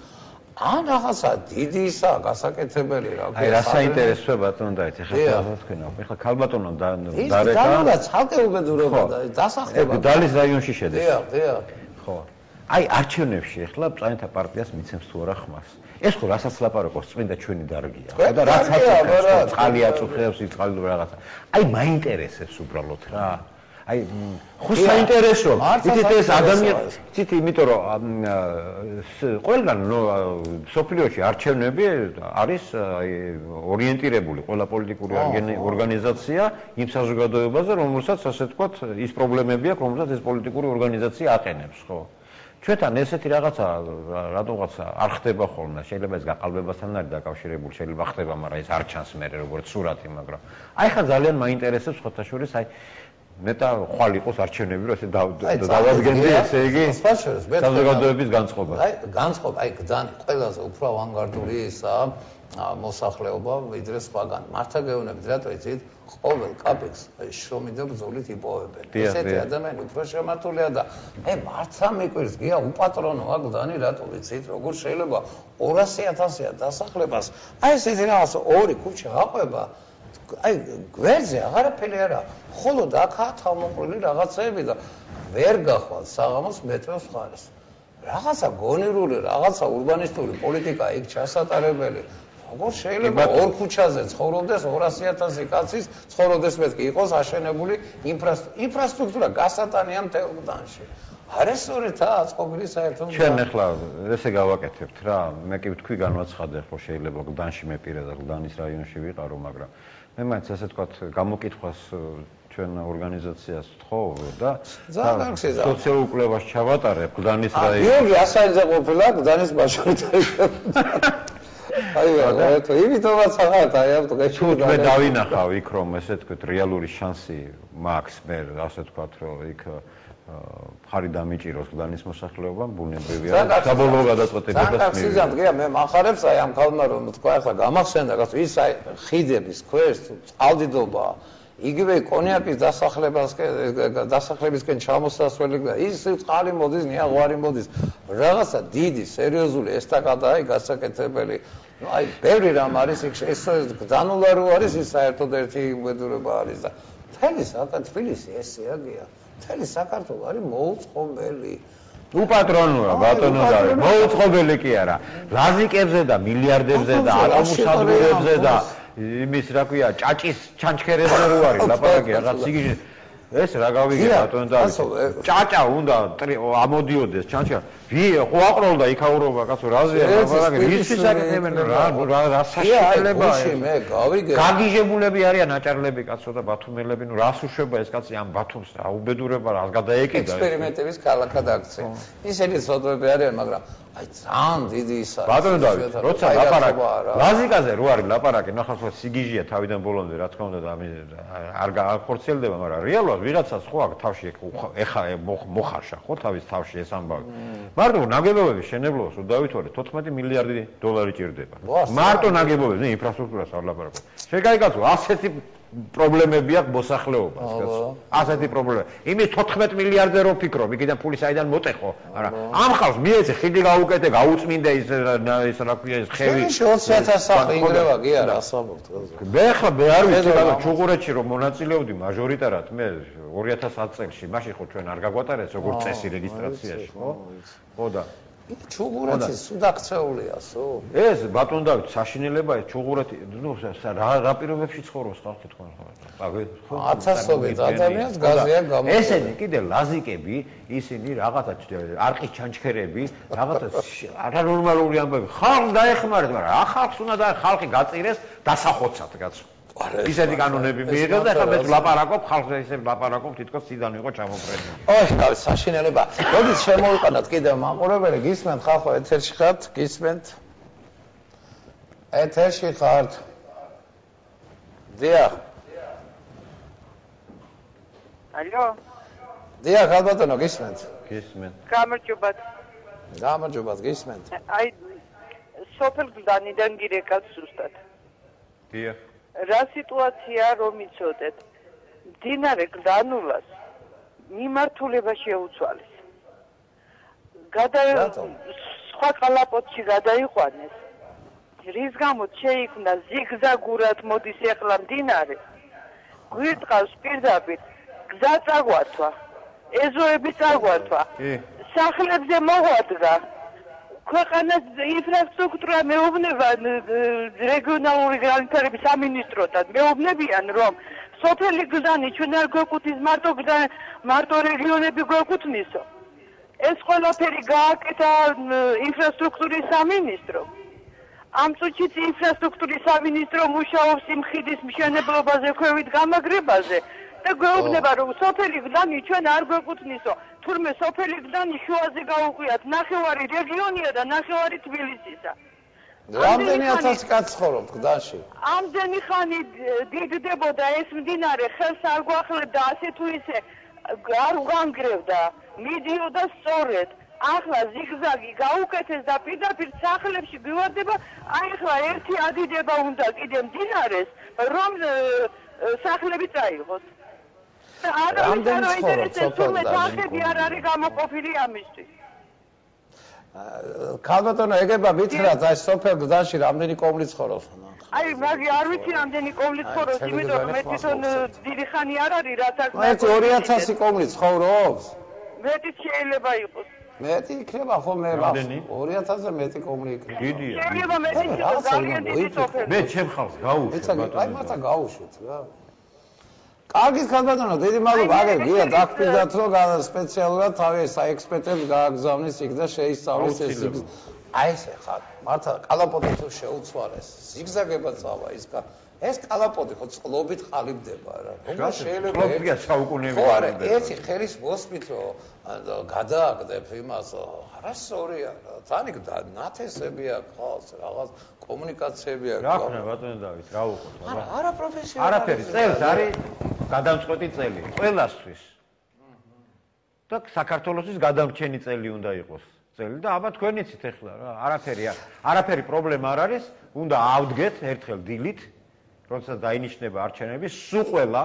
ან რაღაცა დიდი ისა გასაკეთებელი რა. აი რა საინტერესოა ბატონო დაით, ეხლა თქვენ ახლა ქალბატონო დარეკა. და ცალკე უბედურობა და დასახლება. გდალის რაიონში შედის. დიახ. ხო. აი არჩევნებში ახლა წვანთა პარტიას მიცემს თუ არა ხმას. ეს ხო რასაც ლაპარაკობს წმინდა ჩვენი დარგია. და რაც აწუხებს, წყალი აწუხებს, წყალი რაღაცა. აი მაინტერესებს უბრალოდ რა. აი ხო საინტერესო იცით ეს ადამიანი იცით იმიტომ რომ ყველგან სოფლიოში არჩევნები არის ორიენტირებული ყველა პოლიტიკური ორგანიზაცია იმ საზოგადოებაზე რომელსაც ასე ვთქვათ ის პრობლემები აქვს რომელსაც ეს პოლიტიკური ორგანიზაცია აყენებს ხო ჩვენთან ესეთი რაღაცა რატომღაცა არ ხდება ხოლმე შეიძლება ეს გაყალბებასთან არის დაკავშირებული შეიძლება ხდება მაგრამ ეს არ ჩანს მე როგორც სურათი მაგრამ აი ხა ძალიან მაინტერესებს ხოთაშორის აი მეტა ხვალ იყოს არჩევნები რომ ესე დავადგენდი ესე იგი საზოგადოების განწყობა აი განწყობა აი გძანი ყველაზე უფრო ავანგარდული ისაა მოსახლეობა ვიდრე სხვაგან მართა გეუბნებით რატო იცით ყოველ კაპექს შრომით და ბრძოლით იპოვებენ ესეთი ადამიანი უფრო შემართულია და მარცა მიკვირს გია უპატრონოა გძანი რატო ვიცით როგორ შეიძლება 200,000 დასახლებას აი ესეთი რაღაც ორი ქუჩა აყვება აი გვერდზე აღარაფერი არა მხოლოდ აქაა თავმოყრილი რაღაცეები და ვერ გახვალ საღამოს მეტროს მხარეს რაღაცა გონივრული რაღაცა ურბანისტური პოლიტიკა იქ ჩასატარებელი როგორ შეიძლება ორ ქუჩაზე ცხოვრობდეს 200,000 კაცის ცხოვრობდეს მეთქი იყოს აშენებული ინფრასტრუქტურა გასატანია მთელ გდანში არა სწორედაა აწყობილი საერთოდ ჩვენ ახლა ესე გავაკეთებთ რა მე კი ვთქვი განვაცხადე ხო შეიძლება გდანში მე პირადად გდანის რაიონში ვიყარო მაგრამ მე მაინც ასე ვთქვათ გამოკითხვას ჩვენ ორგანიზაციას ვთხოვ და სოციალურ კვლევას ჩავატარებ გდანის რაიონში გიორგი ასაიძე ყოფილა გდანის მაშინათაი აი იმიტომაც აღარ აი ამ დღეში მე დავინახავ იქ რომ ესე ვთქვათ რეალური შანსი მაქვს მე ასე ვთქვათ რომ იქ ხარი დამიჭიროს გდანის მოსახლეობამ ბუნებრივია საბოლოო გადაწყვეტილებას მიიღო. ძალიან მე მახარებს აი ამ ქალმა რომ თქვა ახლა გამახსენდა რაღაც ის აი ხიდების ქვეშ წყალდიდობა იგივე კონიაკის დასახლებისკენ ჩამოსასვლელი და ის წყალი მოდის ნიაღვარი მოდის რაღაცა დიდი სერიოზული ესტაკადაა გასაკეთებელი ну აი ბევრი რამ არის ეს გდანულა რო არის ის საერთოდ ერთი მედურება არის და თელი თბილისი ესეა გია თელი საქართველო არის მოუწყობელი უპატრონოა ბატონო და მოუწყობელი კი არა ლაზიკებზე და მილიარდებზე და ატომსადურებზე და იმის რა ქვია ჭაჭის ჩანჩქერებზე რო არის ლაპარაკი რაღაც სიგიჟე ეს რა გავიგე ბატონო და ჭაჭა უნდა ამოდიოდეს ჩანჩქერა ხო აყროლდა იქაურობა კაცო რაზეა ლაპარაკი ისთვის აკეთებენ რა საშიშელებაა მე გავიგე გაგიჟებულები არიან აჭარლები კაცო და ბათუმელები ნუ რას უშვება ეს კაცი ამ ბათუმს რა უბედურება რა გადაეკიდა ექსპერიმენტების ქალაქად აქცია ისინი სოდები არიან მაგრამ აი ძალიან დიდი ის არის ბატონო დავით როცა ლაპარაკი ლაზიკაზე რო არის ლაპარაკი ნახავს რომ სიგიჟია თავიდან ბოლომდე რა თქმა უნდა და არ გახორციელდება მაგრამ რეალურად ვიღაცას ხო აქ თავში ეხა მოხარშა ხო თავის თავში ეს ამბავი მარტო ნაგებობების შენებლობას რო დავითვალეთ 14 მილიარდი დოლარი ჭირდება მარტო ნაგებობებს ინფრასტრუქტურას არ ლაპარაკობ შეგაიგაცო ასეთი პრობლემები აქვს მოსახლეობას კაცო ასეთი პრობლემა იმის 14 მილიარდზე რო ფიქრობ იქიდან ფული საიდან მოტეხო არა ამ ხალხს მიეცე ხიდი გაუკეთე გაუწმინდე ის რა ქვია ის ხევი 20,000 სახე ინგრევა კი არა ასაბობთ მე ხა მე არ ვიცი რა ჩუღურეთში რომ მონაწილეობდი მაჟორიტარად მე 2010 წელს მაშინ ხო ჩვენ არ გაგვატარეს როგორც წესი რეგისტრაციაში ხო და ჩუღურეთი სუდაქცეულიასო ეს ბატონ დავით საშინელებაა ჩუღურეთი ნუ რა პირობებში ცხოვრობს ხალხი თქვენ ხო ათასობით ადამიანს გაზია გამო ესენი კიდე ლაზიკები ისინი რაღაცა არყის ჩანჩქერები რაღაცა არანორმალური ამბები ხალხს დაეხმარეთ მაგრამ რა ხალხს უნდა ხალხი გაწირეს დასახოცად კაცო ისეთი კანონები მიიღეს და ახლა მე ვლაპარაკობ ხალხზე ისე ვლაპარაკობ თითქოს სიდან იყო ჩამოფრენილი. ოი, გავი საშინელება. როდესაც შემოვიყანოთ კიდევ მაყურებელი გისმენთ ხალხო ეთერში ხართ? გისმენთ? ეთერში ხართ? დიახ. ალო? დიახ, ალბათო გისმენთ. გისმენთ. გამარჯობათ. გამარჯობათ, გისმენთ. აი სოფელ გლდანიდან გირეკაც ზუსტად. დიახ. რა სიტუაცია რომ იცოდეთ მდინარე გლდანულას მიმართულება შეუცვალეს სხვა კალაპოტში გადაიყვანეს რის გამოც შეიქმნა ზიგზაგურად მოდის ახლა მდინარე გვირტყავს პირდაპირ გზა წაგვართვა ეზოები წაგვართვა სახლებზე მოღვაწდა ქვეყანას ინფრასტრუქტურა მეუბნება რეგიონალური განვითარების სამინისტროდან მეუბნებიან რომ სოფელი გზანი ჩვენ არ გვეკუთვნის მარტო რეგიონები გვეკუთვნისო. ეს ყველაფერი გააკეთა ინფრასტრუქტურის სამინისტრო. ამ წუთშიც ინფრასტრუქტურის სამინისტრო მუშაობს იმ ხიდის მშენებლობაზე, ქვევით გამაგრებაზე და გვეუბნება რომ სოფელი გზანი ჩვენ არ გვეკუთვნისო. თურმე სოფელი გზანი შუაზე გაუღვიათ, ნახევარი რეგიონია და ნახევარი თბილისისა. რამდენი ათასი კაცი ცხოვრობთ გზაში? ამდენი ხანი დიდდებოდა ეს მდინარე, ხელს არ გვახლებდა ასე თუ ისე არ უგანგრევდა, მიდიოდა სწორედ. ახლა ზიგზაგი გაუკეთეს და პირდაპირ სახლებში გვივარდება, აი ახლა ერთი ადიდება უნდა კიდე მდინარეს, რომ სახლები წაიღოს. რამდენი ცხოვრობთ თურმე სახლები არ არის გამოყოფილი ამისთვის. ქალბატონო, ეგება მითხრათ, აი სოფელ გზაში რამდენი კომლი ცხოვრობს? აი, მაგი არ ვიცი რამდენი კომლი ცხოვრობს, იმიტომ რომ მე თვითონ დიდი ხანი არ არის, რაც აქ. მე 2000 კომლი ცხოვრობს. მეტიც შეიძლება იყოს. მეტი იქნება ხო მე 2000-ზე მეტი კომლი იქნება. დიდია. შეიძლება მეტი იყოს, ძალიან დიდი სოფელი. მე ჩემ ხალხს გაუშვებ ბატონო. აი მართლა გაუშვეთ რა. კარგით ქალბატონო, დიდი მადლობა. აგერ გია დაგფიქრდათ რომ სპეციალურად თავი საექსპერტებს გააგზავნის იქ და შეისწავლის ეს ზიგზაგი. აი ესე ხარ, მართლა კალაპოტი თუ შეუცვალეს, ზიგზაგება წავა ის ეს კალაპოტი ხო წყლობით ყალიბდება რა. როგორ შეიძლება წყლობია საუკუნეები ხო არა, ერთი ხელის მოსმით რომ გადააგდებ იმას, არასწორია რა. თანიქ ნათესები აქვს ხალხს, რაღაც კომუნიკაციები აქვს. რა ხნა ბატონო დავით, რა უყურთ? არა პროფესიონალი. არაფერი, წელს არის გადამწყვეტი წელი, ყველასთვის. და საქართველოსთვის გადამრჩენი წელი უნდა იყოს. წელი და აბა თქვენ იცით ახლა რა, არაფერი პრობლემა არ არის, უნდა ავდგეთ ერთხელ დილით, როდესაც დაინიშნება არჩევნები, სულ ყველა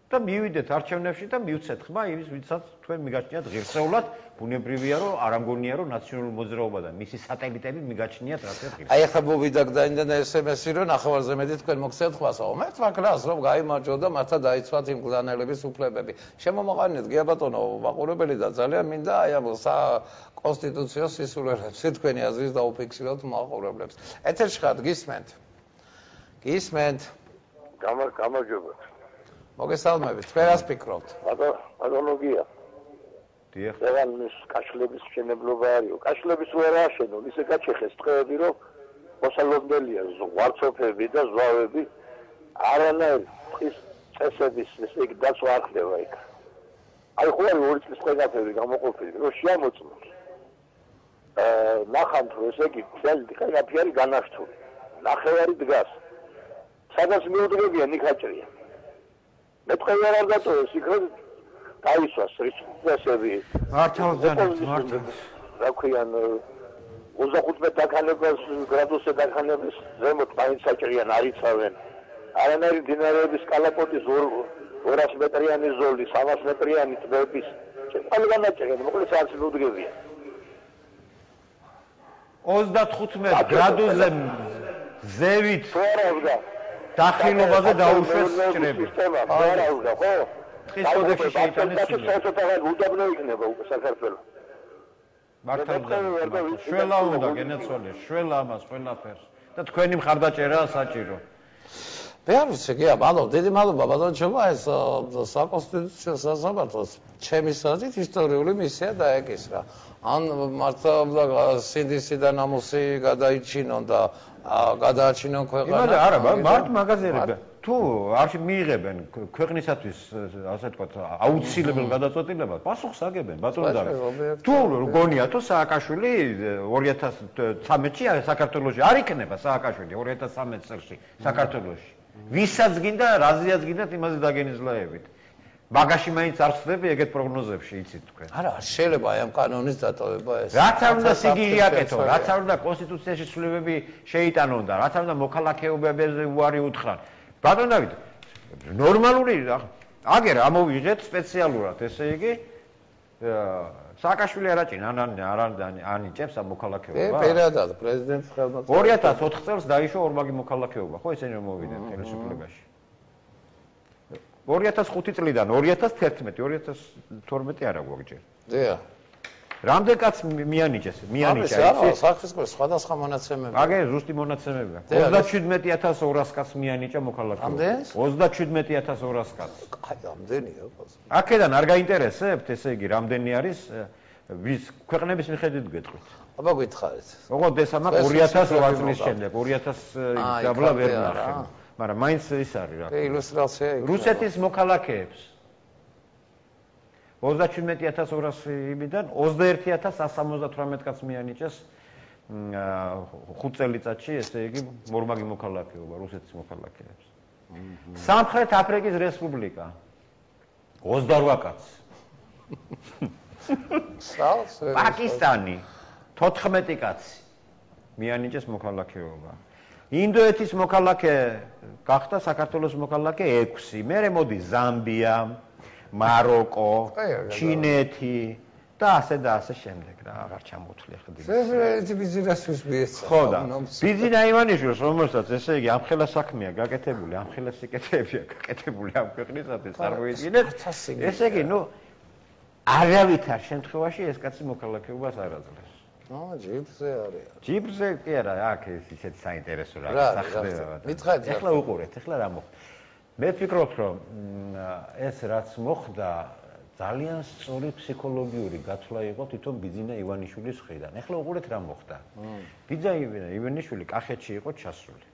და მივიდეთ არჩევნებში და მივცეთ ხმა იმის, ვისაც თქვენ მიგაჩნიათ ღირსეულად, ბუნებრივია რომ არ ამგონია რომ ნაციონალური მოძრაობა და მისი სატელიტები მიგაჩნიათ რასაც ღირსეულად. აი ახლა მოვიდა დაინდა SMS-ი რომ ნახევარზე მეტი თქვენ მოგცეთ ხვასო. მე თვაქრას რომ გაიმარჯო და მართლა დაიცვათ იმ მგლანელების უფლებები. შემომაყენეთ გია ბატონო, მაყურებელი და ძალიან მინდა აი ამ კონსტიტუციოს სისულელებს თქვენი აზრის დაუფიქსიროთ მაყურებლებს. ეთერში ხართ, გისმენთ? გისმენთ? გამარჯობა. მოგესალმებით, თქვენ რას ფიქრობთ? პათოლოგია. დიახ. ეს კაშლების შენებლობა არისო. კაშლების ვერ აშენონ, ისე გაჩეხეს ტყეები, რომ მოსალოდნელია ზღვარცოფები და ზვავები. არანაირ ტყის წესების ესე იგი დაცვა არ ხდება იქ. აი ხო არის 2 წლის ყველაფერი გამოყოფილი, რომ შეამოწმოს. ნახავთ რომ ესე იგი ყველაფერი არის განაშთული. ნახევარი დგას. სადაც მიუდგებია ნიკაჭრია. მე თქვენ არ დაწოვეს იქ რომ დაისვას რისკები. მართალზანებს, რა ქვიან 25 დაქანებას გრადუსზე დაქანებას ზემოთ მაინც საჭრიან არიცავენ. არანაირი დინარეების კალაპოტის 200 მეტრიანი ზოლი, 300 მეტრიანი ტბების ყველგან განაჭრიან, მოკლედ არც მიუდგებია. 35 გრადუსზე ზევით ხარავდა. დახილობაზე დაუშვეს ჭრები. ხარავდა, ხო? ტყის კოდექსში შეიტანეს სული. უდაბნო იქნება უკვე საქართველოს. მართალზანებს, შველა უნდა გენაცვალეს, შველა ამას ყველაფერს და თქვენი მხარდაჭერაა საჭირო. მე არ ვიცი, გია, ბატონო, დიდი მადლობა ბატონო, ჩემო ეს საკონსტიტუციო სასამართლოს ჩემი აზრით ისტორიული მისია დაეკისრა. ან მართლა სინდისი და ნამუსი გადაიჩინონ და გადააჩინონ ქვეყანა. იმადა არა, მართ მაგაზიერები. თუ არ მიიღებენ ქვეყნისათვის, ასე ვთქვათ, აუცილებელ გადაწყვეტილებას, პასუხს აგებენ, ბატონო დავით. თუ გონიათო სააკაშვილი 2013-ში საქართველოში არ იქნება სააკაშვილი 2013 წელს საქართველოში. ვისაც გინდა, რაზეაც გინდათ, იმაზე დაგენიზლაებით. მაგაში მაინც არ ხდება ეგეთ პროგნოზებში, იცით თქვენ. არა, შეიძლება აი ამ კანონის დატოვება ეს. რაც არ უნდა სიგიჟე აკეთონ, რაც არ უნდა კონსტიტუციაში ცვლილებები შეიტანონ და რაც არ უნდა მოქალაქეობებზე უარი უთხრან. ბატონო დავით, ნორმალური აგერ ამოვიღეთ სპეციალურად, ესე იგი სააკაშვილი არაჭინა, ანიჭებს ამ მოქალაქეობა. პირადად პრეზიდენტის ხელმოწერა. 2004 წელს დაიშვა ორმაგი მოქალაქეობა, ხო ესენი რომ მოვიდეთ ხელისუფლებაში. 2005 წლიდან 2011, 2012 არა გვაგჯერ. დიახ. რამდენ კაცს მიანიჭეს? არა, სახლის ყურს სხვადასხვა მონაცემები. აგე ზუსტი მონაცემებია. 37200 კაცს მიანიჭა მოქალაქეობას. 37200 კაცს. აი, რამდენია ყავს. აქედან არ გაინტერესებთ, ესე იგი, რამდენი არის ვის ქვეყნების მიხედვით გეტყვით. აბა გითხარით. ოღონდ ეს ამას 2008 წლის შემდეგ 2000 დაბლა ვერ ნახე. მაგრამ მაინც ის არის რა. ილუსტრაცია იქნება. რუსეთის მოქალაქეებს 37200-იმიდან 21178 კაცს მიანიჭეს 5 წელიწადში, ესე იგი, მორმაგი მოქალაქეობა რუსეთის მოქალაქეებს. სამხრეთ აფრიკის რესპუბლიკა 28 კაცს. პაკისტანი 14 კაცი მიანიჭეს მოქალაქეობა. ინდოეთის მოქალაქე გახდა საქართველოს მოქალაქე 6. მერე მოდი ზამბია, მაროკო, ჩინეთი და ასე შემდეგ რა, აღარ ჩამოვთვლი ახლა დილის. ეს ბიზნესის მიეცა. ხო და ბიზნა ივანიშვილს, რომელსაც ესე იგი ამხელა საქმეა გაკეთებული, ამხელა სიკეთეებია გაკეთებული ამ ქვეყნისათვის, წარმოიდგინეთ. ესე იგი, არავითარ შემთხვევაში ეს კაცი მოქალაქეობას არ აძლევს. ჯიბრზე არის. ჯიბრზე კი არა, აქ ისეთი საინტერესო რაღაც სახდება. მითხარით, ეხლა უყურეთ, ეხლა რა მოხდა. მე ვფიქრობ, რომ ეს რაც მოხდა, ძალიან სწორი ფსიქოლოგიური გათვლა იყო თვითონ ბიძინა ივანიშვილის მხრიდან. ეხლა უყურეთ რა მოხდა. ბიძინა ივანიშვილი კახეთში იყო ჩასული.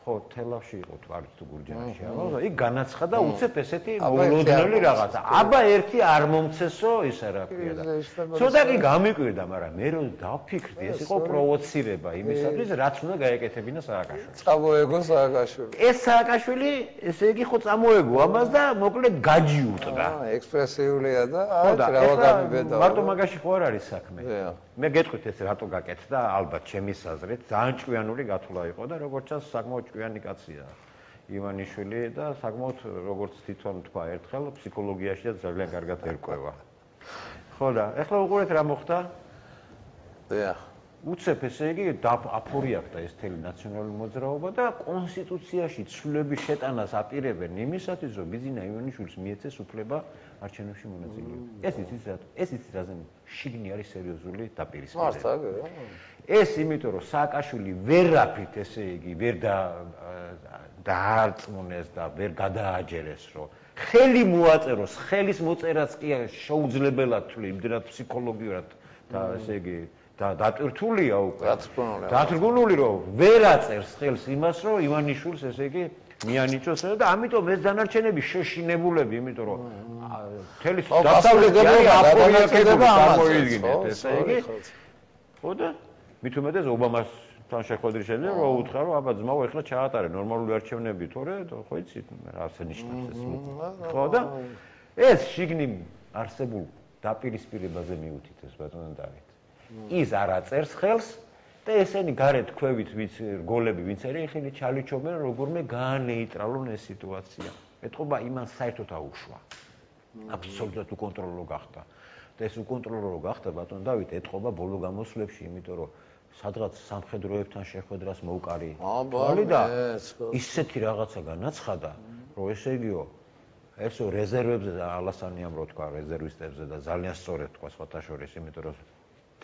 ხო, თელავში იყო თვარით თუ გურჯაანში არა, იქ განაცხადა უცებ ესეთი მოულოდნელი რაღაცა. აბა ერთი არ მომცესო, ისა რა ქვია და. ცოტა კი გამიკვირდა, მაგრამ მე რო დავფიქრდი, ეს იყო პროვოცირება იმისათვის, რაც უნდა გაეკეთებინა სააკაშვილს. წამოეგო სააკაშვილი. ეს სააკაშვილი, ესე იგი ხო წამოეგო ამას და მოკლედ გაჯიუტდა. ექსპრესიულია და რა გამიბედა. მარტო მაგაში ხო არ არის საქმე. მე გეტყვით ეს რატო გაკეთდა, ალბათ ჩემის აზრით, ძალიან ჭკვიანური გათვლა იყო და როგორც ჩანს საკმაოდ ჭკვიანი კაცია ივანიშვილი და საკმაოდ როგორც თვითონ თქვა ერთხელ ფსიქოლოგიაშია ძალიან კარგად ერკვევა. ხო და ეხლა უყურეთ რა მოხდა? უცებ ესე იგი აფორიახდა ეს მთელი ნაციონალური მოძრაობა და კონსტიტუციაში ცვლილების შეტანას აპირებენ იმისათვის, რომ ბიძინა ივანიშვილს მიეცეს უფლება არჩევნებში მონაწილეობა. ეს იცით რაზე შიგნი არის სერიოზული დაპირისპირება. ეს იმიტომ რომ სააკაშვილი ვერაფრით ესე იგი ვერ დაარწმუნეს და ვერ გადააჯერეს, რომ ხელი მოაწეროს, ხელის მოწერაც კი შეუძლებელად თვლი, იმდენად ფსიქოლოგიურად და ესე იგი და დატვირთულია უკვე. დათრგუნული რომ ვერ აწერს ხელს იმას, რომ ივანიშვილს ესე იგი მიანიჭოს და ამიტომ ეს დანარჩენები შეშინებულები, იმიტომ რომ მთელი დასავლეთი აფორიახება გამოიდგინეთ, ესე იგი. ხო და მით უმეტეს ობამასთან შეხვედრის შემდეგ რა უთხრა, რომ აბა ძმაო, ეხლა ჩაატარე ნორმალური არჩევნები, თორე ხო იცით, რას ნიშნავს ეს. ხო და ეს შიგნი არსებულ დაპირისპირებაზე მიუთით ეს ბატონო დავით. ის არ აწერს ხელს და ესენი გარეთ ქვევით რგოლები ვინც არის ხელი ჩალიჩობენ როგორმე გაანეიტრალონ ეს სიტუაცია. ეთყობა იმან საერთოდ აუშვა. აბსოლუტურად უკონტროლო გახდა. და ეს უკონტროლო გახდა ბატონო დავით ეთყობა ბოლო გამოსვლებში, იმიტომ რომ სადღაც სამხედროებთან შეხვედრას მოუკარი. და ისეთი რაღაცა განაცხადა, რომ ესე იგიო ესო რეზერვებზე და ალასანიამ რო თქვა რეზერვისტებზე და ძალიან სწორად თქვა სხვათა შორის, იმიტომ რომ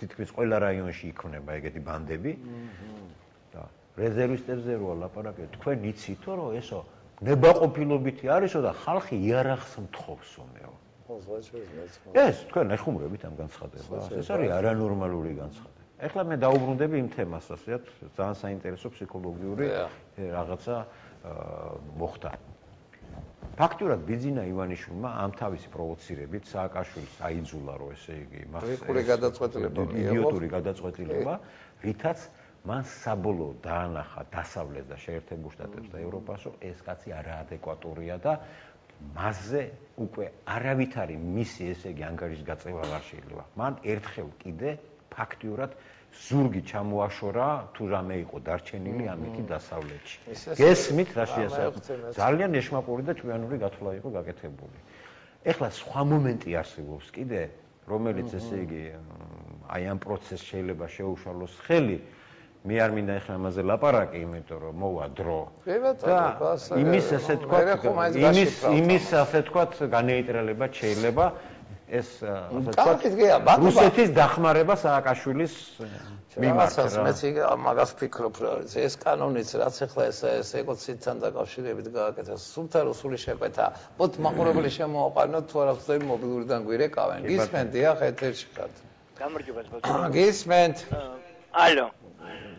თითქმის ყველა რაიონში იქნება ეგეთი ბანდები და რეზერვისტებზე როა ლაპარაკი, თქვენ იცითო რომ ესო ნებაყოფილობითი არისო და ხალხი იარაღს მთხოვსო მეო. ეს თქვენ ეხუმრებით ამ განცხადებას. ეს არის არანორმალური განცხადება. ეხლა მე დაუბრუნდები იმ თემას, ასეათ ძალიან საინტერესო ფსიქოლოგიური რაღაცა მოხდა. ფაქტურად ბიძინა ივანიშვილმა ამ თავისი პროვოცირებით სააკაშვილს აიძულა, რომ ესე იგი მას იდიოტური გადაწყვეტილება, რითაც მან საბოლოოდ დაანახა დასავლეთ და შეერთებულ შტატებს და ევროპას, რომ ეს კაცი არაადეკვატურია და მასზე უკვე არავითარი მისი ესე იგი ანგარიშის გაწევა არ შეიძლება. მან ერთხელ კიდე ფაქტიურად ზურგი ჩამოაშორა თუ რამე იყო დარჩენილი ამითი დასავლეთში. გესმით რა შეასრულა? ძალიან ეშმაკური და ჭკვიანური გათვლა იყო გაკეთებული. ეხლა სხვა მომენტი არსებობს კიდე, რომელიც ესე იგი აი ამ პროცესს შეიძლება შეუშალოს ხელი. მე არ მინდა ეხლა ამაზე ლაპარაკი, იმიტომ რომ მოვა დრო. და იმის ასე თქვა, იმის ასე თქვა განეიტრალება შეიძლება ეს რუსეთის დახმარება სააკაშვილის მიმართ. მეც მაგას ვფიქრობ, რომ ეს კანონიც რაც ახლა ეს ეკოციდთან დაკავშირებით გააკეთა, სულთა რუსული შეკვეთა, მოთ მაყურებელი შემოაყარნოთ თუ არა ვწდები მობილურიდან გვირეკავენ. გისმენთ, დიახ, ეთერში ხართ. გამარჯობა ბატონო. გისმენთ. ალო.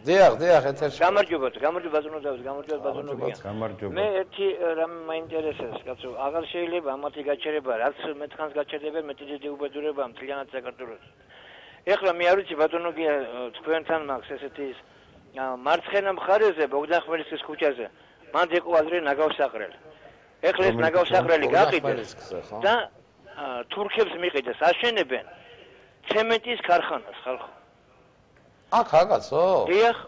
დიახ, ეთერში. გამარჯობა ბატონო დავით, გამარჯობა ბატონო გია. გამარჯობა. მე ერთი რამ მაინტერესებს, კაცო, აღარ შეიძლება ამათი გაჩერება, რაც მეთხანს გაჩერდებენ, მეტი დიდი უბედურება მთლიანად საქართველოს. ეხლა მე არ ვიცი ბატონო გია, თქვენთან მაქვს ესეთი მარცხენა მხარეზე, ბოგდანხმელისის ქუჩაზე. მანდ იყო ადრე ნაგავსაყრელი. ეხლა ეს ნაგავსაყრელი გაყიდეს და თურქებს მიყიდეს, აშენებენ ცემენტის ქარხანას ხალხო. კაცო? დიახ.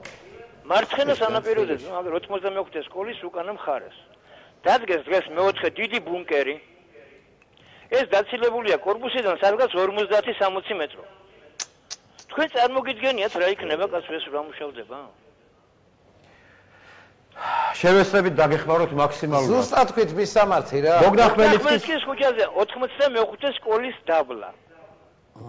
მარცხენა სანაპიროზე, 86 სკოლის უკანა მხარეს. დადგეს დღეს მეოთხე დიდი ბუნკერი. ეს დაცილებულია კორპუსიდან სადღაც 50-60 მეტრო. თქვენ წარმოგიდგენიათ რა იქნება კაცო ეს რა მუშავდება? შევესწრებით დაგეხმაროთ მაქსიმალურად. ზუსტად თქვით მისამართი რა. ბოგდანხმელისის ქუჩაზე 85 სკოლის დაბლა.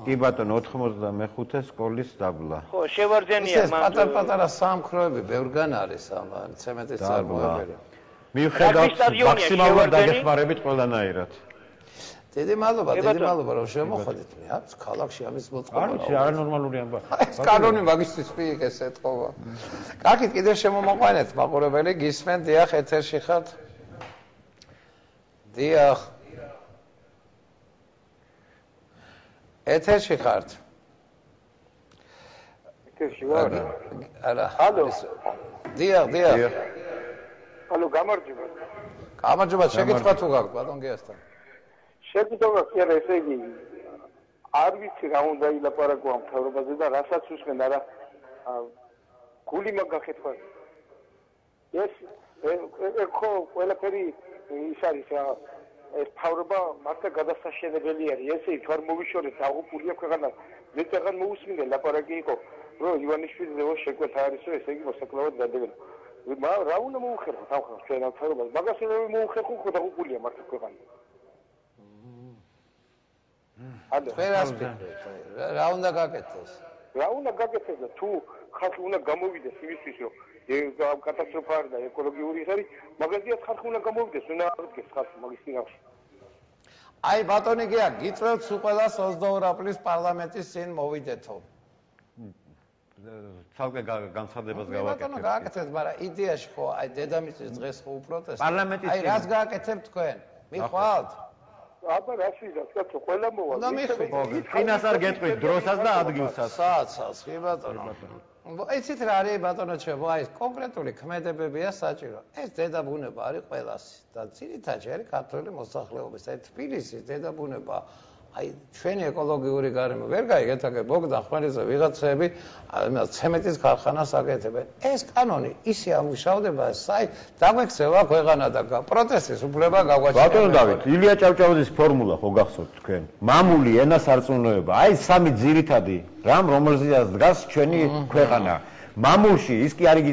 კი ბატონო 85 სკოლის დაბლა. ხო, შევარძენია მან. ეს პატარ-პატარა სამქროები ბევრგან არის ამ ცემენტის წარმოებები. მიუხედავად მაქსიმალურად დაგეხმარებით ყველანაირად. დიდი მადლობა რომ შემოხვედით. მე აქ ქალაქში ამის მოწყობა. არის არანორმალური ამბავი. ეს კანონი მაგისტრის პირიქეს ეთყობა. კაკით კიდევ შემომოყვანეთ მაყურებელი, გისმენთ, დიახ, ეთერში ხართ. დიახ. ეთერში ხართ. ეთერში ვარ. არა. ალო. დიახ. ალო, გამარჯობა. გამარჯობა, შეკითხვა თუ გაქვთ ბატონ გიასთან. შეკითხვა კი არა, ესე იგი არ ვიცი რა უნდა ილაპარაკო ამ თავრობაზე და რასაც უსმენ არა გული მაგახეთქვა. ეს ხო ყველაფერი ის არის რა ეს თავრობა მართლა გადასაშენებელი არის. ესე იქ არ მოვიშორეთ აღუპულია ქვეყანა. მე წაღან მოусმინე ლაპარაკი იყო რომ ივანიშვილზე შეკვეთა არისო ესე იგი მოსაკლავად დადებენ. რა უნდა მოუხერხოთ ამ ჩვენ ამ თავრობას? მაგას უნდა მოუხერხოთ ხო აღუპულია მართლა ქვეყანა. რა უნდა გაკეთდეს? რა უნდა გაკეთდეს და თუ ხალხი უნდა გამოვიდეს იმისთვის რომ კატასტროფა არის და ეკოლოგიური ის არის, მაგაზიაც ხალხი უნდა გამოვიდეს, უნდა აღდგეს ხალხი მაგის წინაშე. აი ბატონი გია, გიწევთ სულ ყველას 22 აპრილის პარლამენტის წინ მოვიდეთო. ცალკე განცხადებას გავაკეთებ. ბატონო გააკეთეთ, მაგრამ იდეაში ხო აი დედამიწის დღეს ხო უპროტესტო. პარლამენტის აი რაც გააკეთებ თქვენ? მიხვალთ? აბა რა შეიძლება კაცო ყველა მოვა. წინას არ გეტყვით დროსაც და ადგილსაც. საათს, კი ბატონო. იცით რა არის ბატონო ჩემო, აი კონკრეტული ქმედებებია საჭირო. ეს დედაბუნება არის ყველასი და ძირითადად არის ქართული მოსახლეობის. აი თბილისის დედაბუნება აი ჩვენი ეკოლოგიური გარემო ვერ გაიგეთ, ბოგდანხმელიძე ვიღაცები ცემენტის ქარხანას აკეთებენ. ეს კანონი ისე ამუშავდება, საი დაგვექცევა ქვეყანა და პროტესტის უფლება გაგვაჩნია. ბატონო დავით, ილია ჭავჭავაძის ფორმულა ხო გახსოვთ თქვენ? მამული ენა სარწმუნოება. აი სამი ძირითადი რამ რომელზეც დგას ჩვენი ქვეყანა. მამულში ის კი არის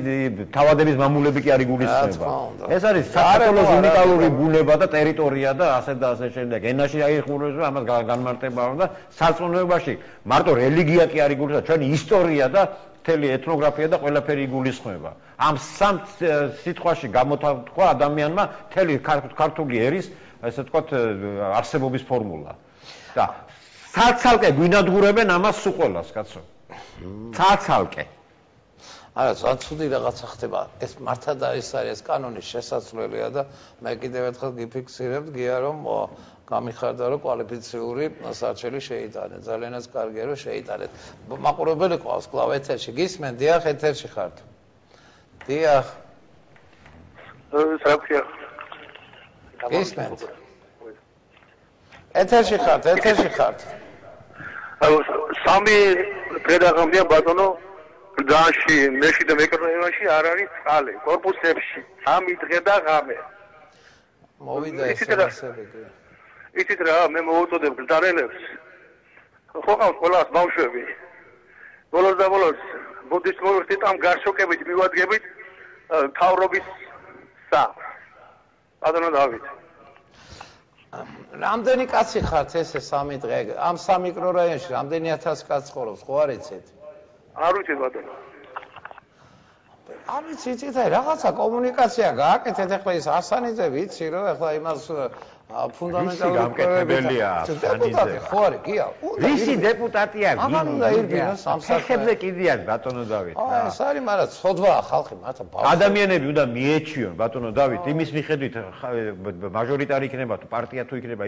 თავადების მამულები კი არის გულისხმება. ეს არის საქართველოს უნიკალური ბუნება და ტერიტორია და ასე და ასე შემდეგ. ენაში აიხურებს ამას განმარტება და სარწმუნოებაში მარტო რელიგია კი არის გულისხმება, ჩვენი ისტორია და მთელი ეთნოგრაფია და ყველაფერი გულისხმება. ამ სამ სიტყვაში გამოთქვა ადამიანმა მთელი ქართული ერის, ესე ვთქვათ, არსებობის ფორმულა. და ცალ-ცალკე გვინადგურებენ ამას სულ ყველას, კაცო. ცალ-ცალკე. არა, ძალიან ცუდი რაღაცა ხდება. ეს მართად არის ეს კანონის შესაძლებელია და მე კიდევ ერთხელ გიფიქსირებთ გია რომ გამიხარდა რომ კვალიფიციური სარჩელი შეიტანეთ. ძალიანაც კარგია რომ შეიტანეთ. მაყურებელი ყავს კლავ ეთერში. გისმენ, დიახ, ეთერში ხართ. დიახ. საფრთხეა. გისმენ. ეთერში ხართ. სამი დღე ბატონო დაში მეში და მიკრორაიონში არ არის წყალი კორპუსებში 3 დღე და ღამე მოვიდა ესები კი იცით რა მე მოვუწოდებ გზარელებს ხო ყავს ყველას ბავშვები ბოლოს და ბოლოს ბუდის მოვიხდით ამ გარშოკებით მივადგებით თავრობის სახლს ბატონო დავით რამდენი კაცი ხართ ესე 3 დღე? ამ 3 მიკრორაიონში რამდენი 1000 კაცი ცხოვრობს, ხო არ იცით? არ ვიცი ბატონო. არ ვიცი, იცით, რაღაცა კომუნიკაცია გააკეთეთ, ახლა ის ასანიძე ვიცი, რომ ახლა იმას ფუნდამენტალურ გამკეთებელია დეპუტატი ხო არის, გია? ვისი დეპუტატია? მაგან უნდა ირბინა სამსახურზე კიდია ბატონო დავით. აი, ეს არის, მაგრამ ცოდვაა ხალხი, მათა ადამიანები უნდა მიეჩიონ ბატონო დავით, იმის მიხედვით მაჟორიტარი იქნება თუ პარტია თუ იქნება,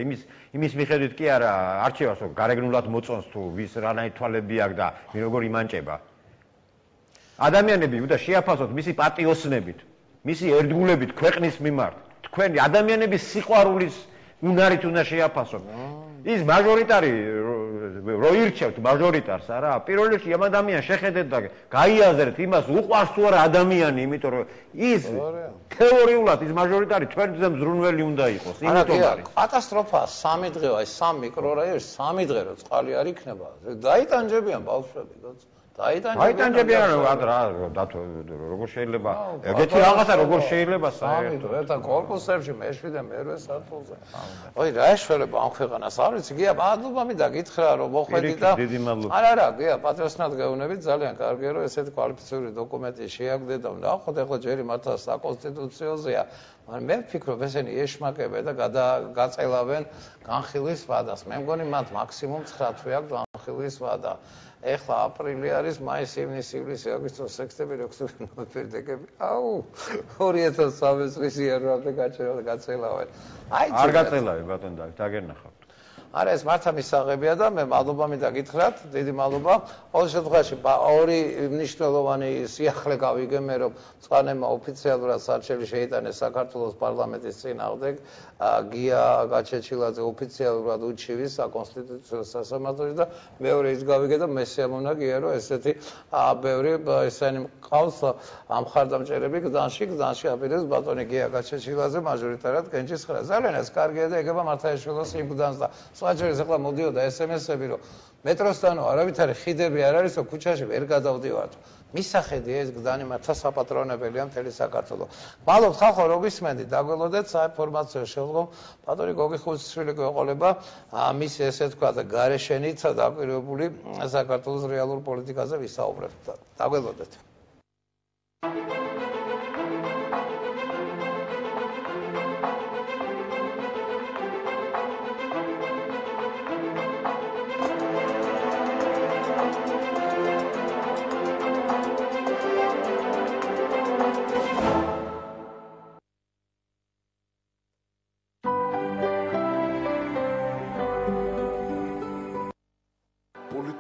იმის მიხედვით კი არა, არჩევას რომ გარეგნულად მოწონს თუ ვის რანაირ თვალები აქვს და როგორ იმანჭება. ადამიანები უნდა შეაფასოთ მისი პატიოსნებით, მისი ერთგულებით ქვეყნის მიმართ. თქვენი ადამიანების სიყვარულის უნარით უნდა შეაფასოთ. ის მაჟორიტარი რო ირჩევთ მაჟორიტარს არა, პირველ რიგში ამ ადამიანს შეხედეთ და გაიაზრეთ იმას, უყვარს თუ არა ადამიანი, იმიტომ რომ ის თეორიულად ის მაჟორიტარი ჩვენზე მზრუნველი უნდა იყოს. იმიტომ არის. კატასტროფაა 3 დღეა, ეს 3 მიკრორაიონში 3 დღე რო წყალი არ იქნება. დაიტანჯებიან ბავშვები, გოც. დაიტანჯებიან როგორ შეიძლება ეგეთი რაღაცა როგორ შეიძლება საერთოდ ერთად კორპუსებში მეშვიდე მერვე სართულზე ой რა ეშველება ამ ქვეყანას არ ვიცი გია მადლობა მინდა გითხრა რომ მოხვედით და არა გია პატრიოტად გეუბნებით ძალიან კარგია რომ ესეთი კვალიფიციური დოკუმენტი შეაგდეთ და ნახოთ ახლა ჯერი მართლა საკონსტიტუციოზეა მაგრამ მე ვფიქრობ ესენი ეშმაკებია და გაწელავენ განხილვის ვადას მე მგონი მათ მაქსიმუმ 9 თვე აქვს განხილვის ვადა ეხლა აპრილი არის, მაისი, ივნისი, ივლისი, აგვისტო, სექტემბერი, ოქტომბერი, ნოემბერი, დეკემბერი. აუ 2013 წლის იანვარამდე გაწელავენ. აი არ გაწელავე ბატონო დავით, აგერნახავთ. არა ეს მართლა მისაღებია და მე მადლობა მინდა გითხრათ, დიდი მადლობა. ყოველ შემთხვევაში ორი მნიშვნელოვანი სიახლე გავიგე მე რომ წყანემმა ოფიციალურად საარჩევნი შეიტანეს საქართველოს პარლამენტის წინააღმდეგ. გია გაჩეჩილაძე ოფიციალურად უჩივის საკონსტიტუციო სასამართლოში და მეორე ის გავიგე და მე შემონაგია რომ ესეთი ბევრი ესენი მყავს ამხარდამჭერები გდანში აპირებს ბატონი გია გაჩეჩილაძე მაჟორიტარად კენჭისხრა. ძალიან ეს კარგია და ეგება მართლა ეშველოს იმ გდანს და სხვაჯერს ახლა მოდიოდა SMS-ები რომ მეტროსთანო არავითარი ხიდები არ არის რომ ქუჩაში ვერ გადავდივართ. მისახედია ეს გდანი მართლა საპატრონებელია მთელი საქართველო. მადლობთ ხალხო რომ გისმენდით, დაგველოდეთ საინფორმაციო შემდგომ ბატონი გოგი ხუციშვილი გვეყოლება მის ესე თქვა და გარეშენით დაკვირვებული საქართველოს რეალურ პოლიტიკაზე ვისაუბრებთ. დაგველოდეთ.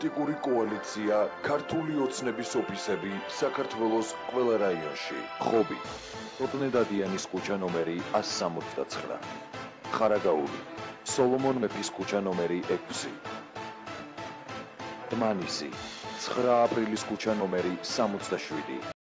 პოლიტიკური კოალიცია ქართული ოცნების ოფისები საქართველოს ყველა რაიონში. ხობი ტოტნე დადიანის ქუჩა ნომერი 169. ხარაგაული სოლომონ მეფის ქუჩა ნომერი 6. დმანისი 9 აპრილის ქუჩა ნომერი 67.